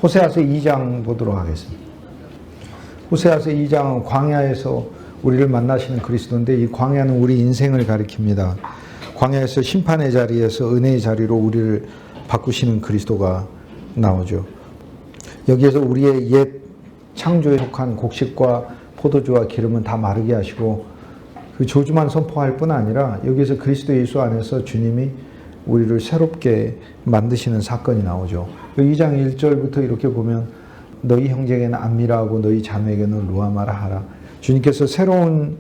호세아서 2장 보도록 하겠습니다. 호세아서 2장은 광야에서 우리를 만나시는 그리스도인데 이 광야는 우리 인생을 가리킵니다. 광야에서 심판의 자리에서 은혜의 자리로 우리를 바꾸시는 그리스도가 나오죠. 여기에서 우리의 옛 창조에 속한 곡식과 포도주와 기름은 다 마르게 하시고 그 저주만 선포할 뿐 아니라 여기에서 그리스도 예수 안에서 주님이 우리를 새롭게 만드시는 사건이 나오죠. 2장 1절부터 이렇게 보면 너희 형제에게는 안미라하고 너희 자매에게는 루아마라 하라. 주님께서 새로운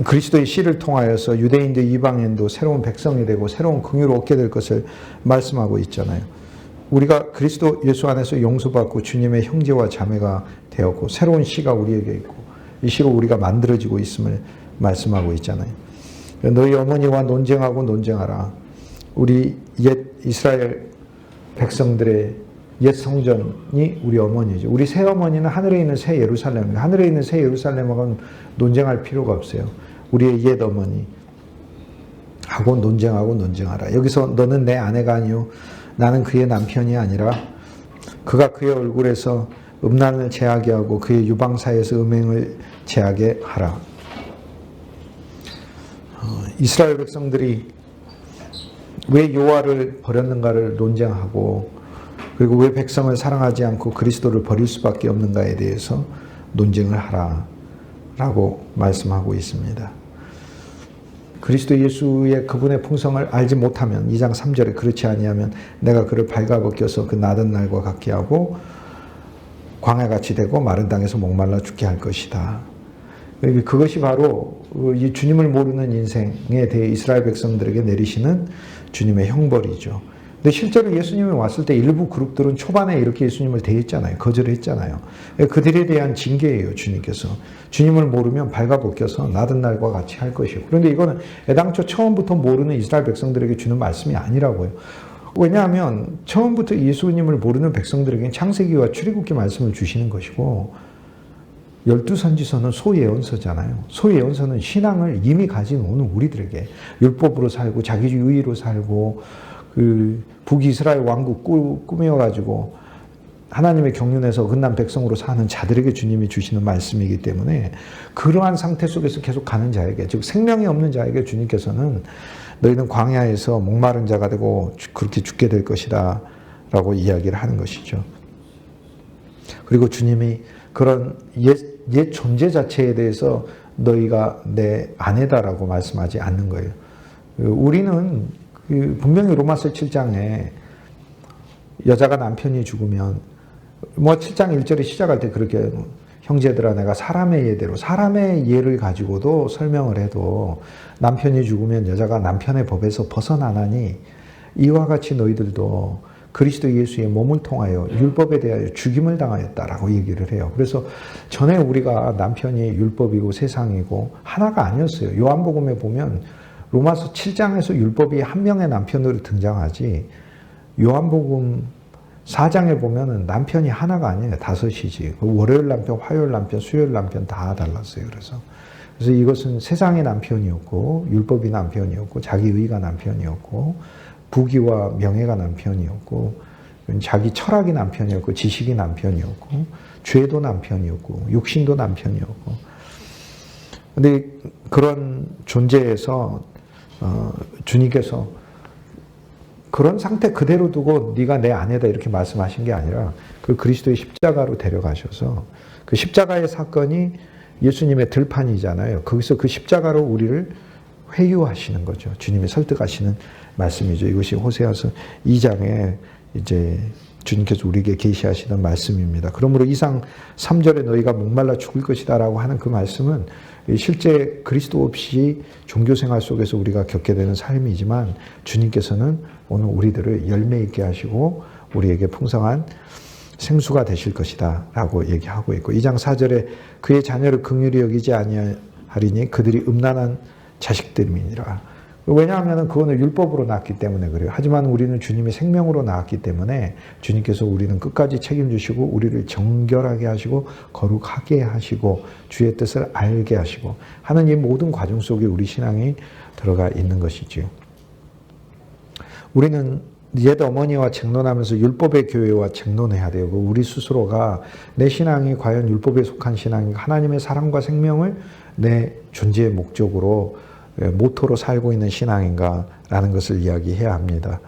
그리스도의 씨를 통하여서 유대인도 이방인도 새로운 백성이 되고 새로운 긍휼을 얻게 될 것을 말씀하고 있잖아요. 우리가 그리스도 예수 안에서 용서받고 주님의 형제와 자매가 되었고 새로운 씨가 우리에게 있고 이 씨로 우리가 만들어지고 있음을 말씀하고 있잖아요. 너희 어머니와 논쟁하고 논쟁하라. 우리 옛 이스라엘 백성들의 옛 성전이 우리 어머니죠. 우리 새어머니는 하늘에 있는 새 예루살렘입니다. 하늘에 있는 새 예루살렘하고는 논쟁할 필요가 없어요. 우리의 옛 어머니 하고 논쟁하고 논쟁하라. 여기서 너는 내 아내가 아니요 나는 그의 남편이 아니라 그가 그의 얼굴에서 음란을 제하게 하고 그의 유방사에서 음행을 제하게 하라. 이스라엘 백성들이 왜 여호와를 버렸는가를 논쟁하고 그리고 왜 백성을 사랑하지 않고 그리스도를 버릴 수밖에 없는가에 대해서 논쟁을 하라라고 말씀하고 있습니다. 그리스도 예수의 그분의 풍성을 알지 못하면 2장 3절에 그렇지 아니하면 내가 그를 발가벗겨서 그 나던 날과 같게 하고 광야같이 되고 마른 땅에서 목말라 죽게 할 것이다. 그것이 바로 이 주님을 모르는 인생에 대해 이스라엘 백성들에게 내리시는 주님의 형벌이죠. 근데 실제로 예수님이 왔을 때 일부 그룹들은 초반에 이렇게 예수님을 대했잖아요. 거절했잖아요. 그들에 대한 징계예요, 주님께서. 주님을 모르면 발가벗겨서 나던 날과 같이 할 것이고. 그런데 이거는 애당초 처음부터 모르는 이스라엘 백성들에게 주는 말씀이 아니라고요. 왜냐하면 처음부터 예수님을 모르는 백성들에게는 창세기와 출애굽기 말씀을 주시는 것이고 12선지서는 소예언서잖아요. 소예언서는 신앙을 이미 가진 오는 우리들에게 율법으로 살고 자기주의로 살고 그 북이스라엘 왕국 꾸며가지고 하나님의 경륜에서 어긋난 백성으로 사는 자들에게 주님이 주시는 말씀이기 때문에 그러한 상태 속에서 계속 가는 자에게 즉 생명이 없는 자에게 주님께서는 너희는 광야에서 목마른 자가 되고 그렇게 죽게 될 것이다 라고 이야기를 하는 것이죠. 그리고 주님이 그런 옛 존재 자체에 대해서 너희가 내 아내다라고 말씀하지 않는 거예요. 우리는 분명히 로마서 7장에 여자가 남편이 죽으면 7장 1절에 시작할 때 그렇게 형제들아 내가 사람의 예대로 사람의 예를 가지고도 설명을 해도 남편이 죽으면 여자가 남편의 법에서 벗어나나니 이와 같이 너희들도 그리스도 예수의 몸을 통하여 율법에 대하여 죽임을 당하였다라고 얘기를 해요. 그래서 전에 우리가 남편이 율법이고 세상이고 하나가 아니었어요. 요한복음에 보면 로마서 7장에서 율법이 한 명의 남편으로 등장하지 요한복음 4장에 보면은 남편이 하나가 아니에요. 5이지. 월요일 남편, 화요일 남편, 수요일 남편 다 달랐어요. 그래서 이것은 세상의 남편이었고 율법이 남편이었고 자기의가 남편이었고 부귀와 명예가 남편이었고 자기 철학이 남편이었고 지식이 남편이었고 죄도 남편이었고 육신도 남편이었고 근데 그런 존재에서 주님께서 그런 상태 그대로 두고 네가 내 아내다 이렇게 말씀하신 게 아니라 그 그리스도의 십자가로 데려가셔서 그 십자가의 사건이 예수님의 들판이잖아요. 거기서 그 십자가로 우리를 회유하시는 거죠. 주님이 설득하시는 말씀이죠. 이것이 호세아서 2장에 이제 주님께서 우리에게 계시하시는 말씀입니다. 그러므로 이상 3절에 너희가 목말라 죽을 것이다 라고 하는 그 말씀은 실제 그리스도 없이 종교생활 속에서 우리가 겪게 되는 삶이지만 주님께서는 오늘 우리들을 열매 있게 하시고 우리에게 풍성한 생수가 되실 것이다 라고 얘기하고 있고 2장 4절에 그의 자녀를 긍휼히 여기지 아니하리니 그들이 음란한 자식들이니라. 왜냐하면 그거는 율법으로 낳았기 때문에 그래요. 하지만 우리는 주님의 생명으로 낳았기 때문에 주님께서 우리는 끝까지 책임지시고 우리를 정결하게 하시고 거룩하게 하시고 주의 뜻을 알게 하시고 하는 이 모든 과정 속에 우리 신앙이 들어가 있는 것이지요. 우리는 옛 어머니와 책론하면서 율법의 교회와 책론해야 돼요. 우리 스스로가 내 신앙이 과연 율법에 속한 신앙인가, 하나님의 사랑과 생명을 내 존재의 목적으로 모토로 살고 있는 신앙인가라는 것을 이야기해야 합니다.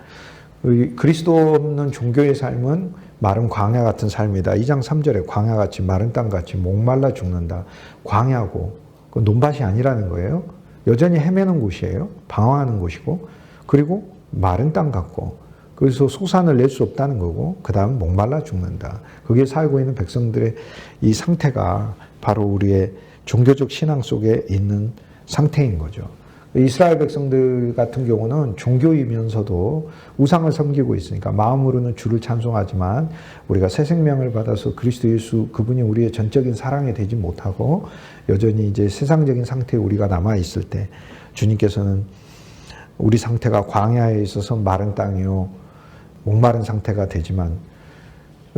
그리스도 없는 종교의 삶은 마른 광야 같은 삶이다. 2장 3절에 광야같이 마른 땅같이 목말라 죽는다. 광야고 그 논밭이 아니라는 거예요. 여전히 헤매는 곳이에요. 방황하는 곳이고, 그리고 마른 땅 같고, 그래서 소산을 낼 수 없다는 거고, 그 다음 목말라 죽는다. 거기에 살고 있는 백성들의 이 상태가 바로 우리의 종교적 신앙 속에 있는 상태인 거죠. 이스라엘 백성들 같은 경우는 종교이면서도 우상을 섬기고 있으니까 마음으로는 주를 찬송하지만 우리가 새 생명을 받아서 그리스도 예수 그분이 우리의 전적인 사랑이 되지 못하고 여전히 이제 세상적인 상태에 우리가 남아 있을 때 주님께서는 우리 상태가 광야에 있어서 마른 땅이요 목마른 상태가 되지만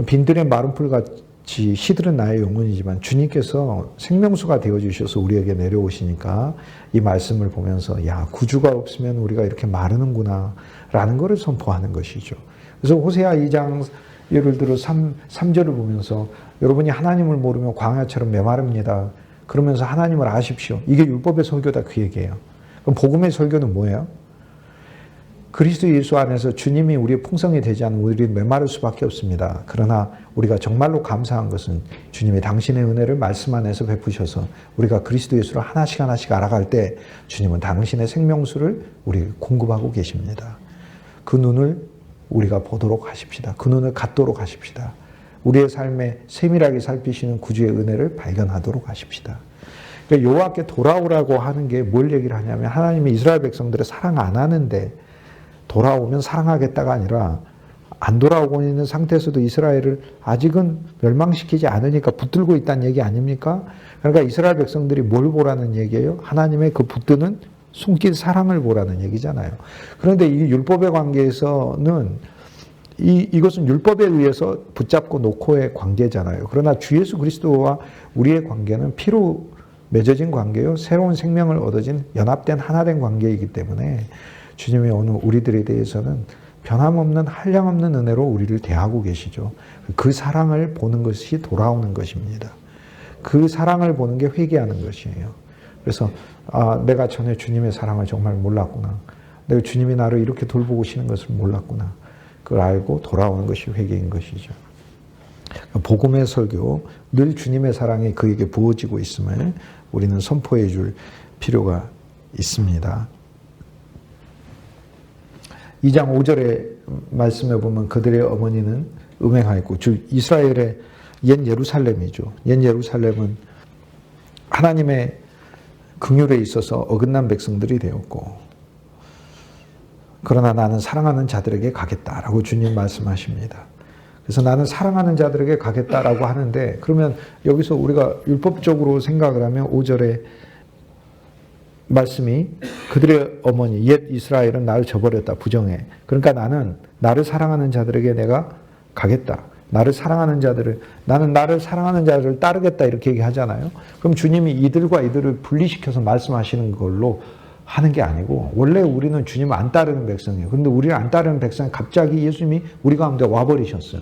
빈들의 마른 풀같이 시들은 나의 영혼이지만 주님께서 생명수가 되어주셔서 우리에게 내려오시니까 이 말씀을 보면서 야 구주가 없으면 우리가 이렇게 마르는구나 라는 것을 선포하는 것이죠. 그래서 호세아 2장 예를 들어 3절을 보면서 여러분이 하나님을 모르면 광야처럼 메마릅니다. 그러면서 하나님을 아십시오. 이게 율법의 설교다 그 얘기예요. 그럼 복음의 설교는 뭐예요? 그리스도 예수 안에서 주님이 우리의 풍성이 되지 않으면 우리는 메마를 수밖에 없습니다. 그러나 우리가 정말로 감사한 것은 주님이 당신의 은혜를 말씀 안에서 베푸셔서 우리가 그리스도 예수를 하나씩 하나씩 알아갈 때 주님은 당신의 생명수를 우리에게 공급하고 계십니다. 그 눈을 우리가 보도록 하십시다. 그 눈을 갖도록 하십시다. 우리의 삶에 세밀하게 살피시는 구주의 은혜를 발견하도록 하십시다. 그러니까 여호와께 돌아오라고 하는 게 뭘 얘기를 하냐면 하나님이 이스라엘 백성들을 사랑 안 하는데 돌아오면 사랑하겠다가 아니라 안 돌아오고 있는 상태에서도 이스라엘을 아직은 멸망시키지 않으니까 붙들고 있다는 얘기 아닙니까? 그러니까 이스라엘 백성들이 뭘 보라는 얘기예요? 하나님의 그 붙드는 손길 사랑을 보라는 얘기잖아요. 그런데 이 율법의 관계에서는 이것은 율법에 의해서 붙잡고 놓고의 관계잖아요. 그러나 주 예수 그리스도와 우리의 관계는 피로 맺어진 관계요. 새로운 생명을 얻어진 연합된 하나된 관계이기 때문에 주님이 오늘 우리들에 대해서는 변함없는 한량없는 은혜로 우리를 대하고 계시죠. 그 사랑을 보는 것이 돌아오는 것입니다. 그 사랑을 보는 게 회개하는 것이에요. 그래서 내가 전에 주님의 사랑을 정말 몰랐구나. 내가 주님이 나를 이렇게 돌보시는 것을 몰랐구나. 그걸 알고 돌아오는 것이 회개인 것이죠. 복음의 설교, 늘 주님의 사랑이 그에게 부어지고 있음을 우리는 선포해 줄 필요가 있습니다. 2장 5절의 말씀에 보면 그들의 어머니는 음행하였고 즉 이스라엘의 옛 예루살렘이죠. 옛 예루살렘은 하나님의 긍휼에 있어서 어긋난 백성들이 되었고 그러나 나는 사랑하는 자들에게 가겠다라고 주님 말씀하십니다. 그래서 나는 사랑하는 자들에게 가겠다라고 하는데 그러면 여기서 우리가 율법적으로 생각을 하면 5절에 말씀이 그들의 어머니 옛 이스라엘은 나를 저버렸다 부정해. 그러니까 나는 나를 사랑하는 자들에게 내가 가겠다. 나를 사랑하는 자들을 나는 나를 사랑하는 자들을 따르겠다 이렇게 얘기하잖아요. 그럼 주님이 이들과 이들을 분리시켜서 말씀하시는 걸로 하는 게 아니고 원래 우리는 주님을 안 따르는 백성이에요. 그런데 우리를 안 따르는 백성이 갑자기 예수님이 우리 가운데 와버리셨어요.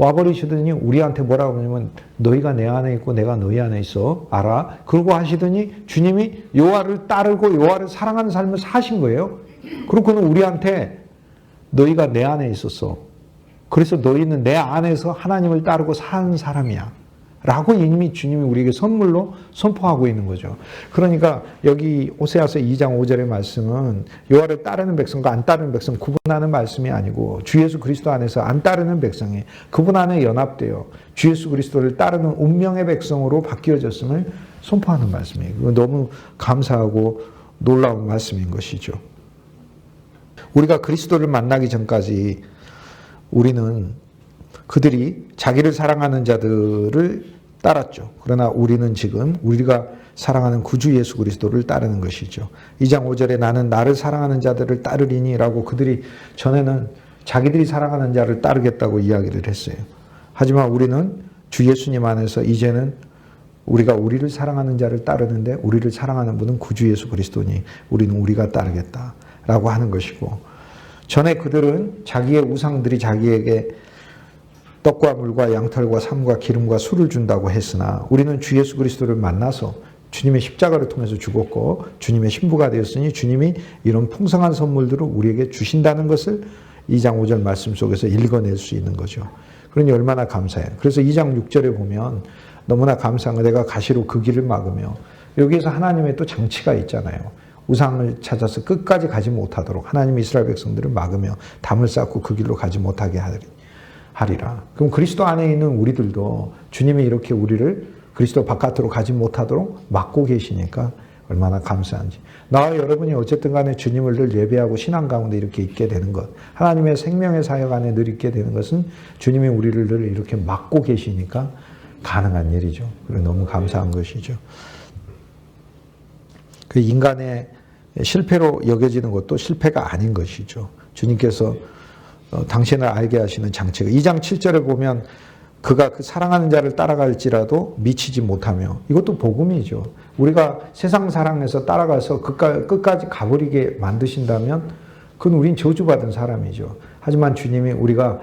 와버리시더니 우리한테 뭐라고 하냐면 너희가 내 안에 있고 내가 너희 안에 있어 알아. 그러고 하시더니 주님이 여호와를 따르고 여호와를 사랑하는 삶을 사신 거예요. 그렇고는 우리한테 너희가 내 안에 있었어. 그래서 너희는 내 안에서 하나님을 따르고 사는 사람이야. 라고 이미 주님이 우리에게 선물로 선포하고 있는 거죠. 그러니까 여기 호세아서 2장 5절의 말씀은 여호와를 따르는 백성과 안 따르는 백성 구분하는 말씀이 아니고 주 예수 그리스도 안에서 안 따르는 백성이 그분 안에 연합되어 주 예수 그리스도를 따르는 운명의 백성으로 바뀌어졌음을 선포하는 말씀이에요. 너무 감사하고 놀라운 말씀인 것이죠. 우리가 그리스도를 만나기 전까지 우리는 그들이 자기를 사랑하는 자들을 따랐죠. 그러나 우리는 지금 우리가 사랑하는 구주 예수 그리스도를 따르는 것이죠. 2장 5절에 나는 나를 사랑하는 자들을 따르리니 라고 그들이 전에는 자기들이 사랑하는 자를 따르겠다고 이야기를 했어요. 하지만 우리는 주 예수님 안에서 이제는 우리가 우리를 사랑하는 자를 따르는데 우리를 사랑하는 분은 구주 예수 그리스도니 우리는 우리가 따르겠다라고 하는 것이고 전에 그들은 자기의 우상들이 자기에게 떡과 물과 양털과 삶과 기름과 술을 준다고 했으나 우리는 주 예수 그리스도를 만나서 주님의 십자가를 통해서 죽었고 주님의 신부가 되었으니 주님이 이런 풍성한 선물들을 우리에게 주신다는 것을 2장 5절 말씀 속에서 읽어낼 수 있는 거죠. 그러니 얼마나 감사해요. 그래서 2장 6절에 보면 너무나 감사한 거 내가 가시로 그 길을 막으며 여기에서 하나님의 또 장치가 있잖아요. 우상을 찾아서 끝까지 가지 못하도록 하나님이 이스라엘 백성들을 막으며 담을 쌓고 그 길로 가지 못하게 하리라. 그럼 그리스도 안에 있는 우리들도 주님이 이렇게 우리를 그리스도 바깥으로 가지 못하도록 막고 계시니까 얼마나 감사한지. 나와 여러분이 어쨌든 간에 주님을 늘 예배하고 신앙 가운데 이렇게 있게 되는 것, 하나님의 생명의 사역 안에 늘 있게 되는 것은 주님이 우리를 늘 이렇게 막고 계시니까 가능한 일이죠. 그리고 너무 감사한 것이죠. 그 인간의 실패로 여겨지는 것도 실패가 아닌 것이죠. 주님께서 당신을 알게 하시는 장치가 2장 7절에 보면 그가 그 사랑하는 자를 따라갈지라도 미치지 못하며 이것도 복음이죠. 우리가 세상 사랑에서 따라가서 끝까지 가버리게 만드신다면 그건 우린 저주받은 사람이죠. 하지만 주님이 우리가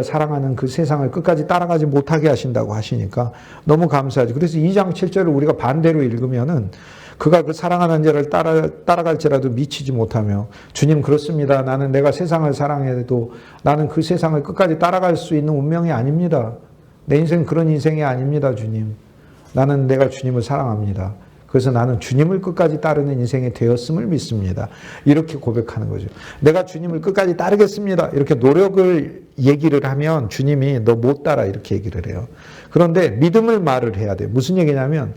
사랑하는 그 세상을 끝까지 따라가지 못하게 하신다고 하시니까 너무 감사하죠. 그래서 2장 7절을 우리가 반대로 읽으면은 그가 그 사랑하는 자를 따라갈지라도 미치지 못하며 주님 그렇습니다. 나는 내가 세상을 사랑해도 나는 그 세상을 끝까지 따라갈 수 있는 운명이 아닙니다. 내 인생 그런 인생이 아닙니다. 주님. 나는 내가 주님을 사랑합니다. 그래서 나는 주님을 끝까지 따르는 인생이 되었음을 믿습니다. 이렇게 고백하는 거죠. 내가 주님을 끝까지 따르겠습니다. 이렇게 노력을 얘기를 하면 주님이 너 못 따라 이렇게 얘기를 해요. 그런데 믿음을 말을 해야 돼요. 무슨 얘기냐면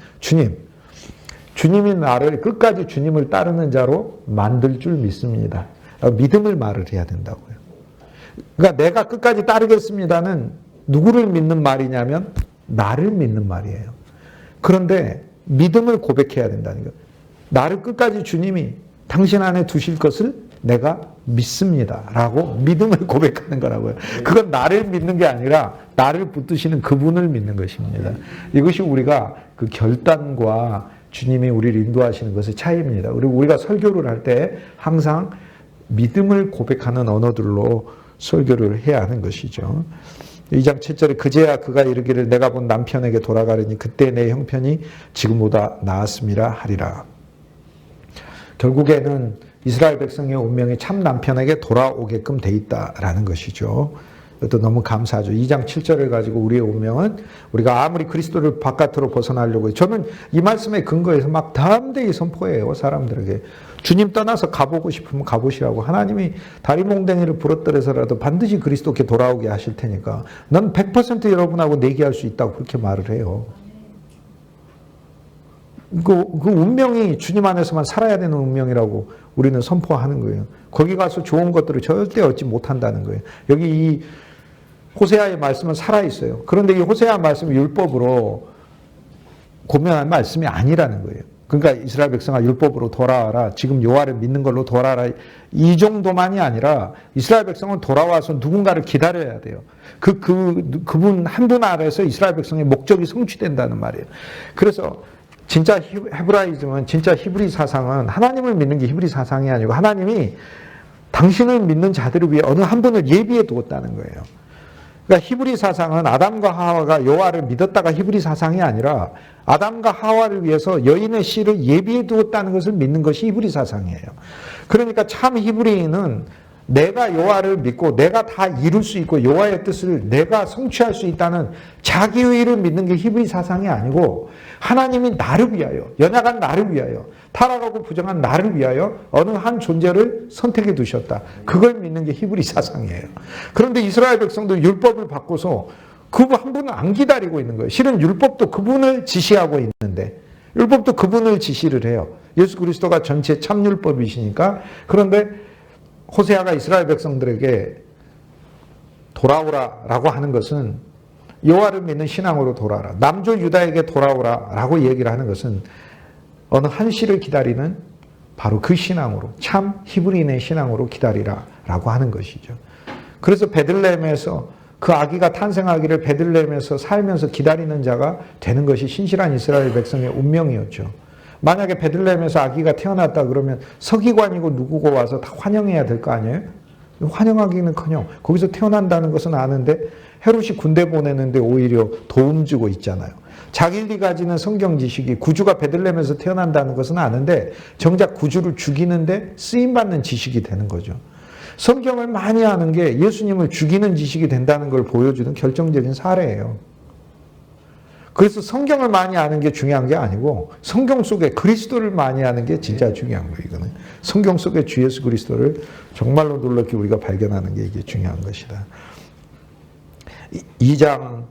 주님이 나를 끝까지 주님을 따르는 자로 만들 줄 믿습니다. 믿음을 말을 해야 된다고요. 그러니까 내가 끝까지 따르겠습니다는 누구를 믿는 말이냐면 나를 믿는 말이에요. 그런데 믿음을 고백해야 된다는 거예요. 나를 끝까지 주님이 당신 안에 두실 것을 내가 믿습니다. 라고 믿음을 고백하는 거라고요. 그건 나를 믿는 게 아니라 나를 붙드시는 그분을 믿는 것입니다. 이것이 우리가 그 결단과 주님이 우리를 인도하시는 것의 차이입니다. 그리고 우리가 설교를 할 때 항상 믿음을 고백하는 언어들로 설교를 해야 하는 것이죠. 2장 7절에 그제야 그가 이르기를 내가 본 남편에게 돌아가려니 그때 내 형편이 지금보다 나았음이라 하리라. 결국에는 이스라엘 백성의 운명이 참 남편에게 돌아오게끔 돼 있다라는 것이죠. 이것도 너무 감사하죠. 2장 7절을 가지고 우리의 운명은 우리가 아무리 그리스도를 바깥으로 벗어나려고 해요. 저는 이 말씀에 근거해서 막 담대히 선포해요. 사람들에게. 주님 떠나서 가보고 싶으면 가보시라고. 하나님이 다리몽댕이를 부러뜨려서라도 반드시 그리스도께 돌아오게 하실 테니까 난 100% 여러분하고 내기할 수 있다고 그렇게 말을 해요. 그 운명이 주님 안에서만 살아야 되는 운명이라고 우리는 선포하는 거예요. 거기 가서 좋은 것들을 절대 얻지 못한다는 거예요. 여기 이 호세아의 말씀은 살아있어요. 그런데 이 호세아 말씀은 율법으로 고면한 말씀이 아니라는 거예요. 그러니까 이스라엘 백성아 율법으로 돌아와라. 지금 여호와를 믿는 걸로 돌아와라. 이 정도만이 아니라 이스라엘 백성은 돌아와서 누군가를 기다려야 돼요. 그분 한 분 아래서 이스라엘 백성의 목적이 성취된다는 말이에요. 그래서 진짜 헤브라이즘은 진짜 히브리 사상은 하나님을 믿는 게 히브리 사상이 아니고 하나님이 당신을 믿는 자들을 위해 어느 한 분을 예비해 두었다는 거예요. 그러니까 히브리 사상은 아담과 하와가 여호와를 믿었다가 히브리 사상이 아니라 아담과 하와를 위해서 여인의 씨를 예비해 두었다는 것을 믿는 것이 히브리 사상이에요. 그러니까 참 히브리인은 내가 여호와를 믿고 내가 다 이룰 수 있고 여호와의 뜻을 내가 성취할 수 있다는 자기의를 믿는 게 히브리 사상이 아니고 하나님이 나를 위하여 연약한 나를 위하여 타락하고 부정한 나를 위하여 어느 한 존재를 선택해 두셨다. 그걸 믿는 게 히브리 사상이에요. 그런데 이스라엘 백성도 율법을 바꿔서 그분 한 분을 안 기다리고 있는 거예요. 실은 율법도 그분을 지시하고 있는데 율법도 그분을 지시를 해요. 예수 그리스도가 전체 참율법이시니까. 그런데 호세아가 이스라엘 백성들에게 돌아오라라고 하는 것은 여호와를 믿는 신앙으로 돌아오라. 남조 유다에게 돌아오라라고 얘기를 하는 것은 어느 한 시를 기다리는 바로 그 신앙으로 참 히브리인의 신앙으로 기다리라라고 하는 것이죠. 그래서 베들레헴에서 그 아기가 탄생하기를 베들레헴에서 살면서 기다리는 자가 되는 것이 신실한 이스라엘 백성의 운명이었죠. 만약에 베들레헴에서 아기가 태어났다 그러면 서기관이고 누구고 와서 다 환영해야 될 거 아니에요? 환영하기는커녕 거기서 태어난다는 것은 아는데 헤롯이 군대 보내는데 오히려 도움 주고 있잖아요. 자기들이 가지는 성경 지식이 구주가 베들레헴에서 태어난다는 것은 아는데 정작 구주를 죽이는데 쓰임받는 지식이 되는 거죠. 성경을 많이 아는 게 예수님을 죽이는 지식이 된다는 걸 보여주는 결정적인 사례예요. 그래서 성경을 많이 아는 게 중요한 게 아니고 성경 속에 그리스도를 많이 아는 게 진짜 중요한 거예요. 이거는 성경 속에 주 예수 그리스도를 정말로 놀랍게 우리가 발견하는 게 이게 중요한 것이다. 2장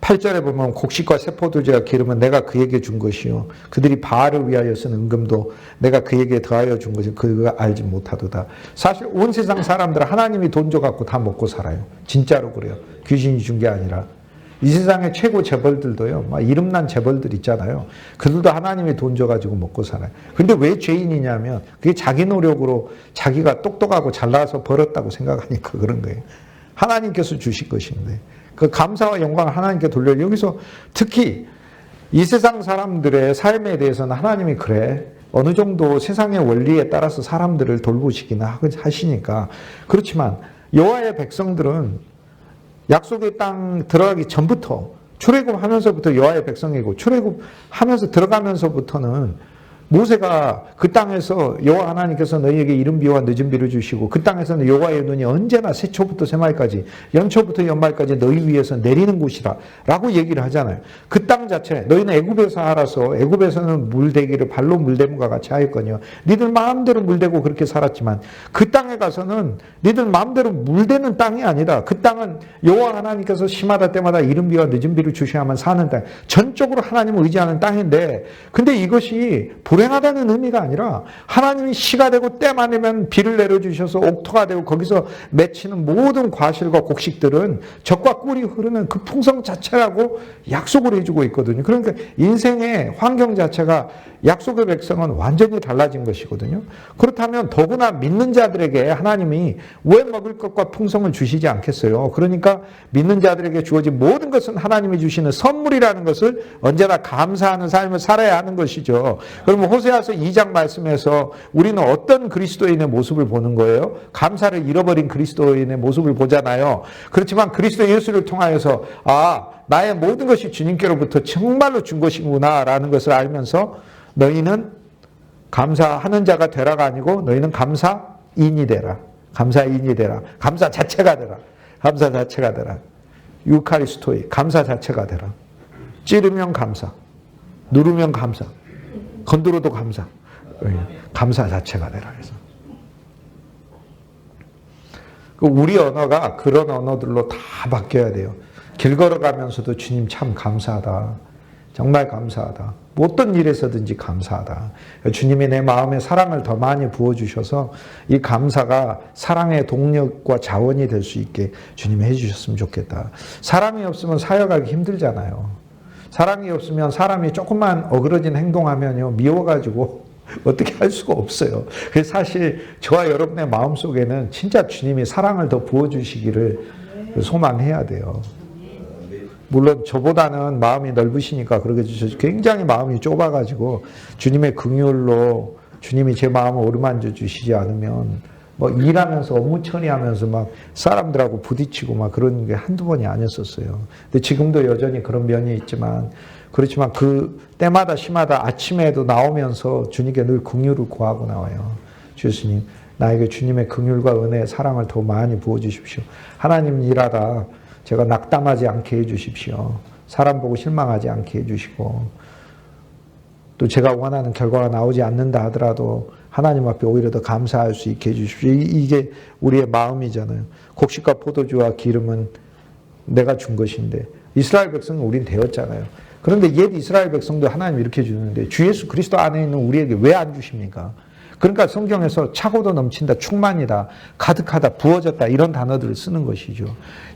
8절에 보면 곡식과 세포도주와 기름은 내가 그에게 준 것이요 그들이 바알을 위하여 쓴 은금도 내가 그에게 더하여 준 것이 그가 알지 못하도다. 사실 온 세상 사람들은 하나님이 돈 줘갖고 다 먹고 살아요. 진짜로 그래요. 귀신이 준 게 아니라. 이 세상의 최고 재벌들도요, 막 이름난 재벌들 있잖아요. 그들도 하나님이 돈 줘가지고 먹고 살아요. 근데 왜 죄인이냐면 그게 자기 노력으로 자기가 똑똑하고 잘나서 벌었다고 생각하니까 그런 거예요. 하나님께서 주신 것인데 그 감사와 영광을 하나님께 돌려요. 여기서 특히 이 세상 사람들의 삶에 대해서는 하나님이 그래 어느 정도 세상의 원리에 따라서 사람들을 돌보시기는 하시니까 그렇지만 여호와의 백성들은 약속의 땅 들어가기 전부터 출애굽하면서부터 여호와의 백성이고 출애굽하면서 들어가면서부터는 모세가 그 땅에서 여호와 하나님께서 너희에게 이른 비와 늦은 비를 주시고 그 땅에서는 여호와의 눈이 언제나 새초부터 새말까지 연초부터 연말까지 너희 위에서 내리는 곳이라 라고 얘기를 하잖아요. 그 땅 자체 너희는 애굽에서 살아서 애굽에서는 물대기를 발로 물대문과 같이 하였거니와 니들 마음대로 물대고 그렇게 살았지만 그 땅에 가서는 니들 마음대로 물대는 땅이 아니다. 그 땅은 여호와 하나님께서 심하다 때마다 이른 비와 늦은 비를 주셔야만 사는 땅, 전적으로 하나님을 의지하는 땅인데 근데 이것이 불행하다는 의미가 아니라 하나님이 시가 되고 때만 되면 비를 내려주셔서 옥토가 되고 거기서 맺히는 모든 과실과 곡식들은 젖과 꿀이 흐르는 그 풍성 자체라고 약속을 해주고 있거든요. 그러니까 인생의 환경 자체가 약속의 백성은 완전히 달라진 것이거든요. 그렇다면 더구나 믿는 자들에게 하나님이 왜 먹을 것과 풍성을 주시지 않겠어요? 그러니까 믿는 자들에게 주어진 모든 것은 하나님이 주시는 선물이라는 것을 언제나 감사하는 삶을 살아야 하는 것이죠. 그러면 호세아서 2장 말씀에서 우리는 어떤 그리스도인의 모습을 보는 거예요? 감사를 잃어버린 그리스도인의 모습을 보잖아요. 그렇지만 그리스도 예수를 통하여서 나의 모든 것이 주님께로부터 정말로 준 것이구나 라는 것을 알면서 너희는 감사하는 자가 되라가 아니고 너희는 감사인이 되라. 감사인이 되라. 감사 자체가 되라. 감사 자체가 되라. 유카리스토이 감사 자체가 되라. 찌르면 감사, 누르면 감사, 건드려도 감사, 감사 자체가 되라. 그래서 우리 언어가 그런 언어들로 다 바뀌어야 돼요. 길 걸어가면서도 주님 참 감사하다. 정말 감사하다. 어떤 일에서든지 감사하다. 주님이 내 마음에 사랑을 더 많이 부어주셔서 이 감사가 사랑의 동력과 자원이 될 수 있게 주님이 해주셨으면 좋겠다. 사랑이 없으면 사역하기 힘들잖아요. 사랑이 없으면 사람이 조금만 어그러진 행동하면요 미워가지고 어떻게 할 수가 없어요. 그래서 사실 저와 여러분의 마음속에는 진짜 주님이 사랑을 더 부어주시기를 소망해야 돼요. 물론 저보다는 마음이 넓으시니까 그러겠죠. 굉장히 마음이 좁아가지고 주님의 긍휼로 주님이 제 마음을 어루만져 주시지 않으면 뭐 일하면서 업무 처리하면서 막 사람들하고 부딪히고 막 그런 게 한두 번이 아니었었어요. 근데 지금도 여전히 그런 면이 있지만 그렇지만 그 때마다 시마다 아침에도 나오면서 주님께 늘 긍휼을 구하고 나와요. 주님 나에게 주님의 긍휼과 은혜 사랑을 더 많이 부어주십시오. 하나님 일하다 제가 낙담하지 않게 해주십시오. 사람 보고 실망하지 않게 해주시고 또 제가 원하는 결과가 나오지 않는다 하더라도 하나님 앞에 오히려 더 감사할 수 있게 해주십시오. 이게 우리의 마음이잖아요. 곡식과 포도주와 기름은 내가 준 것인데 이스라엘 백성은 우린 되었잖아요. 그런데 옛 이스라엘 백성도 하나님 이렇게 주는데 주 예수 그리스도 안에 있는 우리에게 왜 안 주십니까? 그러니까 성경에서 차고도 넘친다, 충만이다, 가득하다, 부어졌다 이런 단어들을 쓰는 것이죠.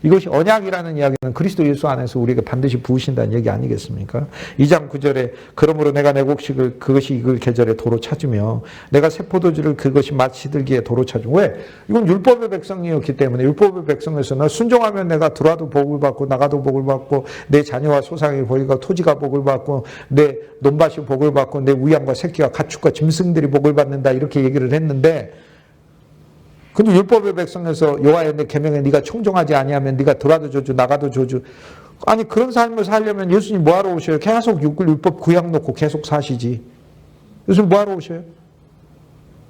이것이 언약이라는 이야기는 그리스도 예수 안에서 우리에게 반드시 부으신다는 얘기 아니겠습니까? 2장 9절에 그러므로 내가 내 곡식을 그것이 익을 계절에 도로 찾으며 내가 새 포도주를 그것이 맛 시들기에 도로 찾으며 왜? 이건 율법의 백성이었기 때문에 율법의 백성에서는 순종하면 내가 들어와도 복을 받고 나가도 복을 받고 내 자녀와 소상이 복을 받고 토지가 복을 받고 내 논밭이 복을 받고 내 우양과 새끼와 가축과 짐승들이 복을 받는다 이렇게 얘기를 했는데 근데 율법의 백성에서 여호와의 내 계명에 네가 청종하지 아니하면 네가 들어와도 저주 나가도 저주. 아니 그런 삶을 살려면 예수님 뭐하러 오셔요? 계속 율법 구약 놓고 계속 사시지. 예수님 뭐하러 오셔요?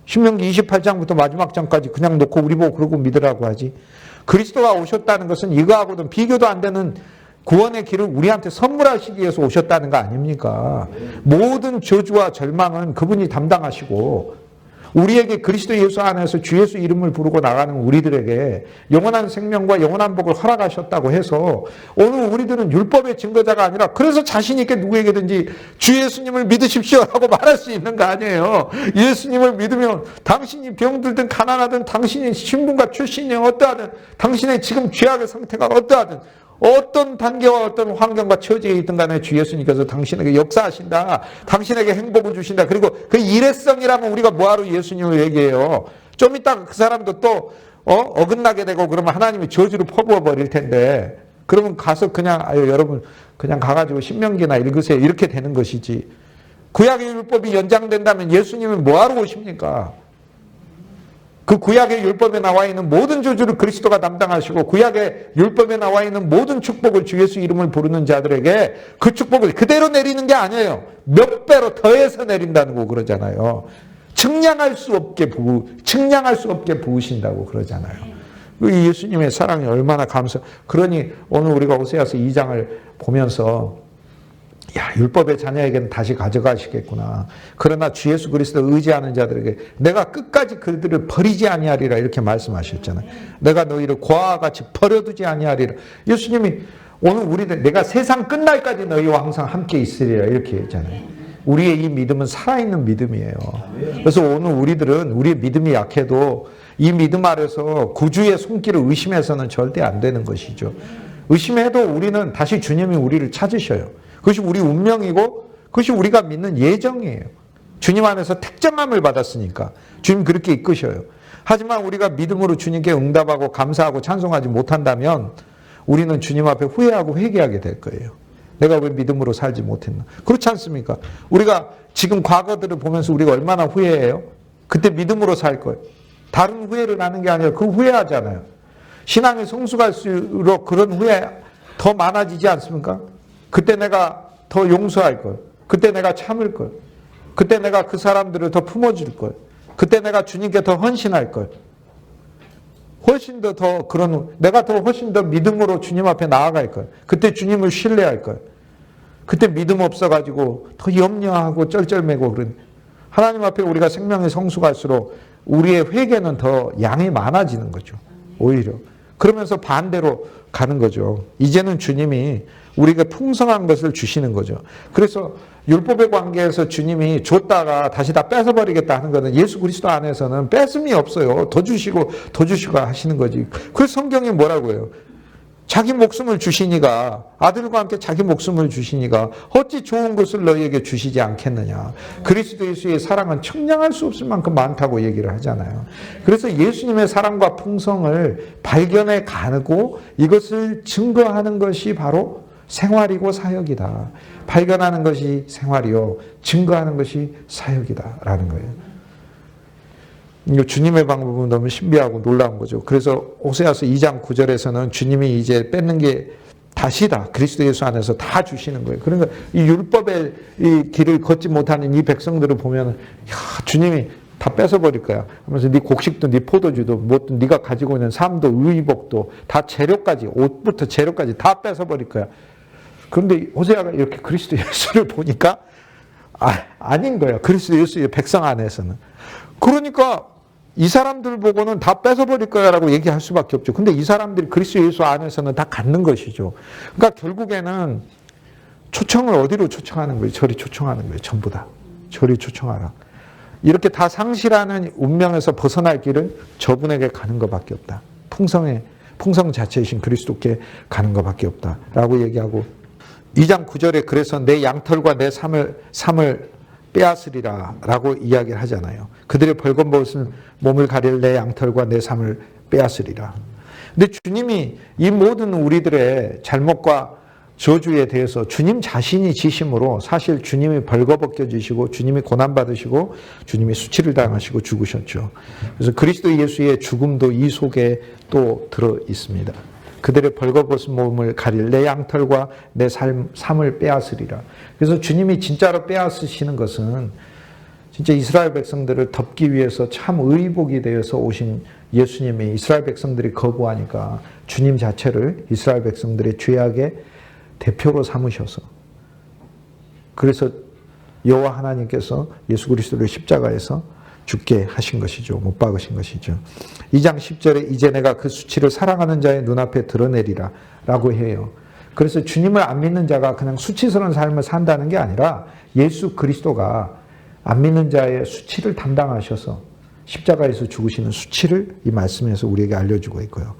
신명기 28장부터 마지막 장까지 그냥 놓고 우리 보고 그러고 믿으라고 하지. 그리스도가 오셨다는 것은 이거하고는 비교도 안 되는 구원의 길을 우리한테 선물하시기 위해서 오셨다는 거 아닙니까? 모든 저주와 절망은 그분이 담당하시고 우리에게 그리스도 예수 안에서 주 예수 이름을 부르고 나가는 우리들에게 영원한 생명과 영원한 복을 허락하셨다고 해서 오늘 우리들은 율법의 증거자가 아니라 그래서 자신 있게 누구에게든지 주 예수님을 믿으십시오라고 말할 수 있는 거 아니에요. 예수님을 믿으면 당신이 병들든 가난하든 당신이 신분과 출신이 어떠하든 당신의 지금 죄악의 상태가 어떠하든 어떤 단계와 어떤 환경과 처지에 있든 간에 주 예수님께서 당신에게 역사하신다. 당신에게 행복을 주신다. 그리고 그 일회성이라면 우리가 뭐하러 예수님을 얘기해요. 좀 이따가 그 사람도 또 어긋나게 되고 그러면 하나님이 저주로 퍼부어 버릴 텐데 그러면 가서 그냥 여러분 그냥 가가지고 신명기나 읽으세요. 이렇게 되는 것이지. 구약의 율법이 연장된다면 예수님은 뭐하러 오십니까? 그 구약의 율법에 나와 있는 모든 저주를 그리스도가 담당하시고 구약의 율법에 나와 있는 모든 축복을 주 예수 이름을 부르는 자들에게 그 축복을 그대로 내리는 게 아니에요. 몇 배로 더해서 내린다는 거 그러잖아요. 측량할 수 없게 부으신다고 그러잖아요. 이 예수님의 사랑이 얼마나 그러니 오늘 우리가 호세아서 2장을 보면서 야, 율법의 자녀에게는 다시 가져가시겠구나. 그러나 주 예수 그리스도를 의지하는 자들에게 내가 끝까지 그들을 버리지 아니하리라 이렇게 말씀하셨잖아요. 내가 너희를 고아와 같이 버려두지 아니하리라. 예수님이 오늘 우리들 내가 세상 끝날까지 너희와 항상 함께 있으리라 이렇게 했잖아요. 우리의 이 믿음은 살아있는 믿음이에요. 그래서 오늘 우리들은 우리의 믿음이 약해도 이 믿음 아래서 구주의 손길을 의심해서는 절대 안 되는 것이죠. 의심해도 우리는 다시 주님이 우리를 찾으셔요. 그것이 우리 운명이고 그것이 우리가 믿는 예정이에요. 주님 안에서 택정함을 받았으니까 주님 그렇게 이끄셔요. 하지만 우리가 믿음으로 주님께 응답하고 감사하고 찬송하지 못한다면 우리는 주님 앞에 후회하고 회개하게 될 거예요. 내가 왜 믿음으로 살지 못했나? 그렇지 않습니까? 우리가 지금 과거들을 보면서 우리가 얼마나 후회해요? 그때 믿음으로 살 거예요. 다른 후회를 하는 게 아니라 그 후회하잖아요. 신앙이 성숙할수록 그런 후회 더 많아지지 않습니까? 그때 내가 더 용서할 걸. 그때 내가 참을 걸. 그때 내가 그 사람들을 더 품어줄 걸. 그때 내가 주님께 더 헌신할 걸. 훨씬 더 내가 훨씬 더 믿음으로 주님 앞에 나아갈 걸. 그때 주님을 신뢰할 걸. 그때 믿음 없어가지고 더 염려하고 쩔쩔매고 그런. 하나님 앞에 우리가 생명의 성숙할수록 우리의 회개는 더 양이 많아지는 거죠. 오히려. 그러면서 반대로 가는 거죠. 이제는 주님이 우리가 풍성한 것을 주시는 거죠. 그래서 율법의 관계에서 주님이 줬다가 다시 다 뺏어버리겠다 하는 것은 예수 그리스도 안에서는 뺏음이 없어요. 더 주시고 하시는 거지. 그래서 성경이 뭐라고 해요? 자기 목숨을 주시니가 아들과 함께 자기 목숨을 주시니가 어찌 좋은 것을 너희에게 주시지 않겠느냐. 그리스도 예수의 사랑은 청량할 수 없을 만큼 많다고 얘기를 하잖아요. 그래서 예수님의 사랑과 풍성을 발견해 가고 이것을 증거하는 것이 바로 생활이고 사역이다. 발견하는 것이 생활이요 증거하는 것이 사역이다라는 거예요. 주님의 방법은 너무 신비하고 놀라운 거죠. 그래서 호세아서 2장 9절에서는 주님이 이제 뺏는 게 다시 다 그리스도 예수 안에서 다 주시는 거예요. 그러니까 이 율법의 이 길을 걷지 못하는 이 백성들을 보면 주님이 다 뺏어버릴 거야. 하면서 네 곡식도 네 포도주도 뭐든 네가 가지고 있는 삶도 의복도 다 재료까지 옷부터 재료까지 다 뺏어버릴 거야. 그런데 호세아가 이렇게 그리스도 예수를 보니까 아닌 거야. 그리스도 예수의 백성 안에서는. 그러니까 이 사람들 보고는 다 뺏어버릴 거야 라고 얘기할 수밖에 없죠. 근데 이 사람들이 그리스도 예수 안에서는 다 갖는 것이죠. 그러니까 결국에는 초청을 어디로 초청하는 거예요? 저리 초청하는 거예요. 전부 다. 저리 초청하라. 이렇게 다 상실하는 운명에서 벗어날 길은 저분에게 가는 것밖에 없다. 풍성 자체이신 그리스도께 가는 것밖에 없다. 라고 얘기하고 2장 9절에 그래서 내 양털과 내 삶을 빼앗으리라 라고 이야기를 하잖아요. 그들의 벌거벗은 몸을 가릴 내 양털과 내 삶을 빼앗으리라. 근데 주님이 이 모든 우리들의 잘못과 저주에 대해서 주님 자신이 지심으로 사실 주님이 벌거벗겨 주시고 주님이 고난받으시고 주님이 수치를 당하시고 죽으셨죠. 그래서 그리스도 예수의 죽음도 이 속에 또 들어 있습니다. 그들의 벌거벗은 몸을 가릴 내 양털과 내 삶을 빼앗으리라. 그래서 주님이 진짜로 빼앗으시는 것은 진짜 이스라엘 백성들을 덮기 위해서 참 의복이 되어서 오신 예수님이 이스라엘 백성들이 거부하니까 주님 자체를 이스라엘 백성들의 죄악의 대표로 삼으셔서 그래서 여호와 하나님께서 예수 그리스도를 십자가에서 죽게 하신 것이죠. 못 박으신 것이죠. 2장 10절에 이제 내가 그 수치를 사랑하는 자의 눈앞에 드러내리라 라고 해요. 그래서 주님을 안 믿는 자가 그냥 수치스러운 삶을 산다는 게 아니라 예수 그리스도가 안 믿는 자의 수치를 담당하셔서 십자가에서 죽으시는 수치를 이 말씀에서 우리에게 알려주고 있고요.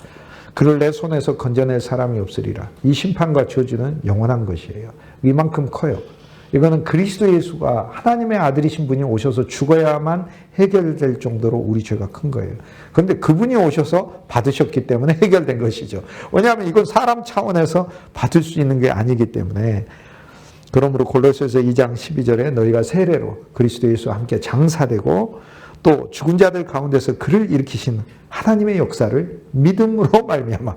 그를 내 손에서 건져낼 사람이 없으리라. 이 심판과 저주는 영원한 것이에요. 이만큼 커요. 이거는 그리스도 예수가 하나님의 아들이신 분이 오셔서 죽어야만 해결될 정도로 우리 죄가 큰 거예요. 그런데 그분이 오셔서 받으셨기 때문에 해결된 것이죠. 왜냐하면 이건 사람 차원에서 받을 수 있는 게 아니기 때문에. 그러므로 골로새서 2장 12절에 너희가 세례로 그리스도 예수와 함께 장사되고 또 죽은 자들 가운데서 그를 일으키신 하나님의 역사를 믿음으로 말미암아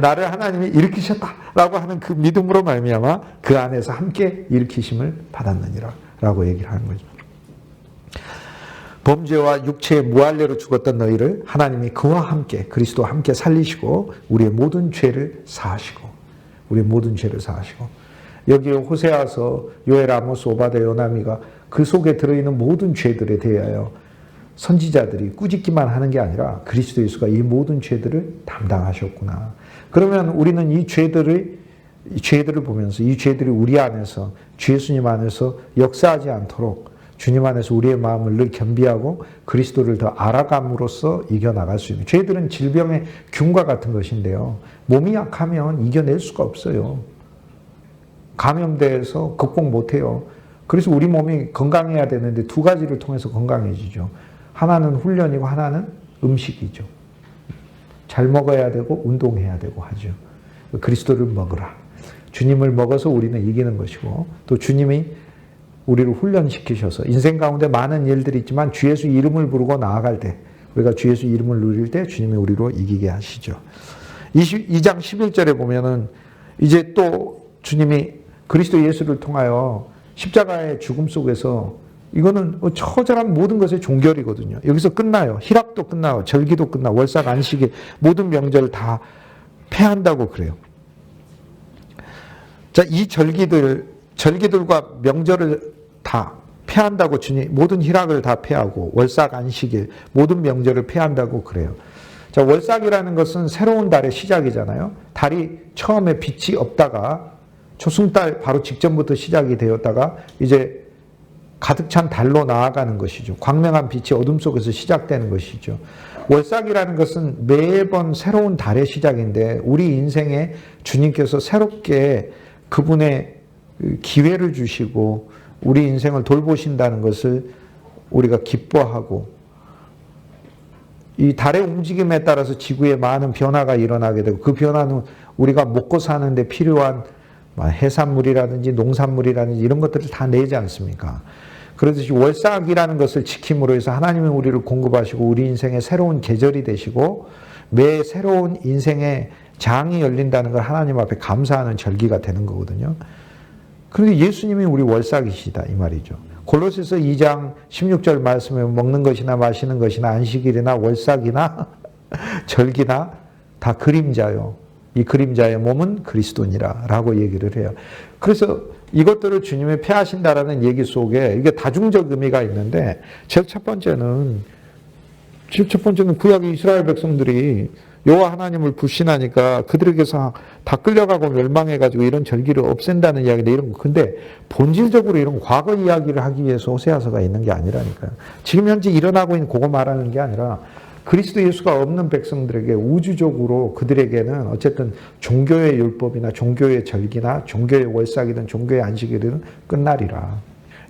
나를 하나님이 일으키셨다라고 하는 그 믿음으로 말미암아 그 안에서 함께 일으키심을 받았느니라 라고 얘기를 하는 거죠. 범죄와 육체의 무할례로 죽었던 너희를 하나님이 그와 함께 그리스도와 함께 살리시고 우리의 모든 죄를 사하시고 여기에 호세아서 요엘, 아모스, 오바댜, 요나미가 그 속에 들어있는 모든 죄들에 대하여 선지자들이 꾸짖기만 하는 게 아니라 그리스도 예수가 이 모든 죄들을 담당하셨구나. 그러면 우리는 이 죄들을 보면서 이 죄들이 우리 안에서 주 예수님 안에서 역사하지 않도록 주님 안에서 우리의 마음을 늘 겸비하고 그리스도를 더 알아감으로써 이겨나갈 수 있는 죄들은 질병의 균과 같은 것인데요. 몸이 약하면 이겨낼 수가 없어요. 감염돼서 극복 못해요. 그래서 우리 몸이 건강해야 되는데 두 가지를 통해서 건강해지죠. 하나는 훈련이고 하나는 음식이죠. 잘 먹어야 되고 운동해야 되고 하죠. 그리스도를 먹으라. 주님을 먹어서 우리는 이기는 것이고 또 주님이 우리를 훈련시키셔서 인생 가운데 많은 일들이 있지만 주 예수 이름을 부르고 나아갈 때 우리가 주 예수 이름을 누릴 때 주님이 우리로 이기게 하시죠. 2장 11절에 보면은 이제 또 주님이 그리스도 예수를 통하여 십자가의 죽음 속에서 이거는 처절한 모든 것의 종결이거든요. 여기서 끝나요. 희락도 끝나요. 절기도 끝나. 월삭, 안식일 모든 명절을 다 폐한다고 그래요. 자, 이 절기들과 명절을 다 폐한다고 주님 모든 희락을 다 폐하고 월삭, 안식일 모든 명절을 폐한다고 그래요. 자, 월삭이라는 것은 새로운 달의 시작이잖아요. 달이 처음에 빛이 없다가 초승달 바로 직전부터 시작이 되었다가 이제 가득 찬 달로 나아가는 것이죠. 광명한 빛이 어둠 속에서 시작되는 것이죠. 월삭이라는 것은 매번 새로운 달의 시작인데 우리 인생에 주님께서 새롭게 그분의 기회를 주시고 우리 인생을 돌보신다는 것을 우리가 기뻐하고 이 달의 움직임에 따라서 지구에 많은 변화가 일어나게 되고 그 변화는 우리가 먹고 사는데 필요한 해산물이라든지 농산물이라든지 이런 것들을 다 내지 않습니까? 그러듯이 월삭이라는 것을 지킴으로 해서 하나님이 우리를 공급하시고 우리 인생의 새로운 계절이 되시고 매 새로운 인생의 장이 열린다는 걸 하나님 앞에 감사하는 절기가 되는 거거든요. 그런데 예수님이 우리 월삭이시다 이 말이죠. 골로새서 2장 16절 말씀에 먹는 것이나 마시는 것이나 안식일이나 월삭이나 절기나 다 그림자요. 이 그림자의 몸은 그리스도니라 라고 얘기를 해요. 그래서 이것들을 주님이 폐하신다라는 얘기 속에 이게 다중적 의미가 있는데 제일 첫 번째는 구약 이스라엘 백성들이 여호와 하나님을 불신하니까 그들에게서 다 끌려가고 멸망해가지고 이런 절기를 없앤다는 이야기인데 이런 거. 근데 본질적으로 이런 과거 이야기를 하기 위해서 호세아서가 있는 게 아니라니까요. 지금 현재 일어나고 있는 그거 말하는 게 아니라 그리스도 예수가 없는 백성들에게 우주적으로 그들에게는 어쨌든 종교의 율법이나 종교의 절기나 종교의 월삭이든 종교의 안식일은 끝나리라.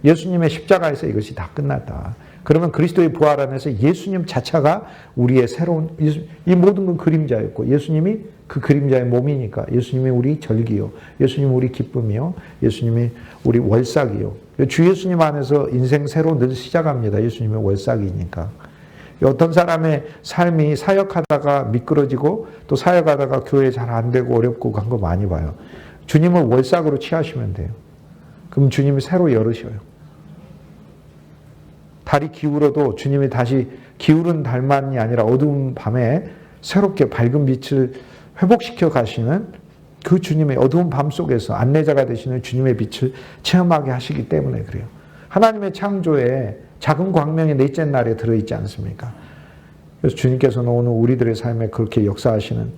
예수님의 십자가에서 이것이 다 끝났다. 그러면 그리스도의 부활 안에서 예수님 자체가 우리의 새로운 이 모든 건 그림자였고 예수님이 그 그림자의 몸이니까. 예수님이 우리 절기요, 예수님이 우리 기쁨이요, 예수님이 우리 월삭이요. 주 예수님 안에서 인생 새로 늘 시작합니다. 예수님의 월삭이니까. 어떤 사람의 삶이 사역하다가 미끄러지고 또 사역하다가 교회 잘 안 되고 어렵고 간 거 많이 봐요. 주님을 월삭으로 취하시면 돼요. 그럼 주님이 새로 열으셔요. 달이 기울어도 주님이 다시 기울은 달만이 아니라 어두운 밤에 새롭게 밝은 빛을 회복시켜 가시는 그 주님의 어두운 밤 속에서 안내자가 되시는 주님의 빛을 체험하게 하시기 때문에 그래요. 하나님의 창조에 작은 광명이 넷째 날에 들어있지 않습니까? 그래서 주님께서는 오늘 우리들의 삶에 그렇게 역사하시는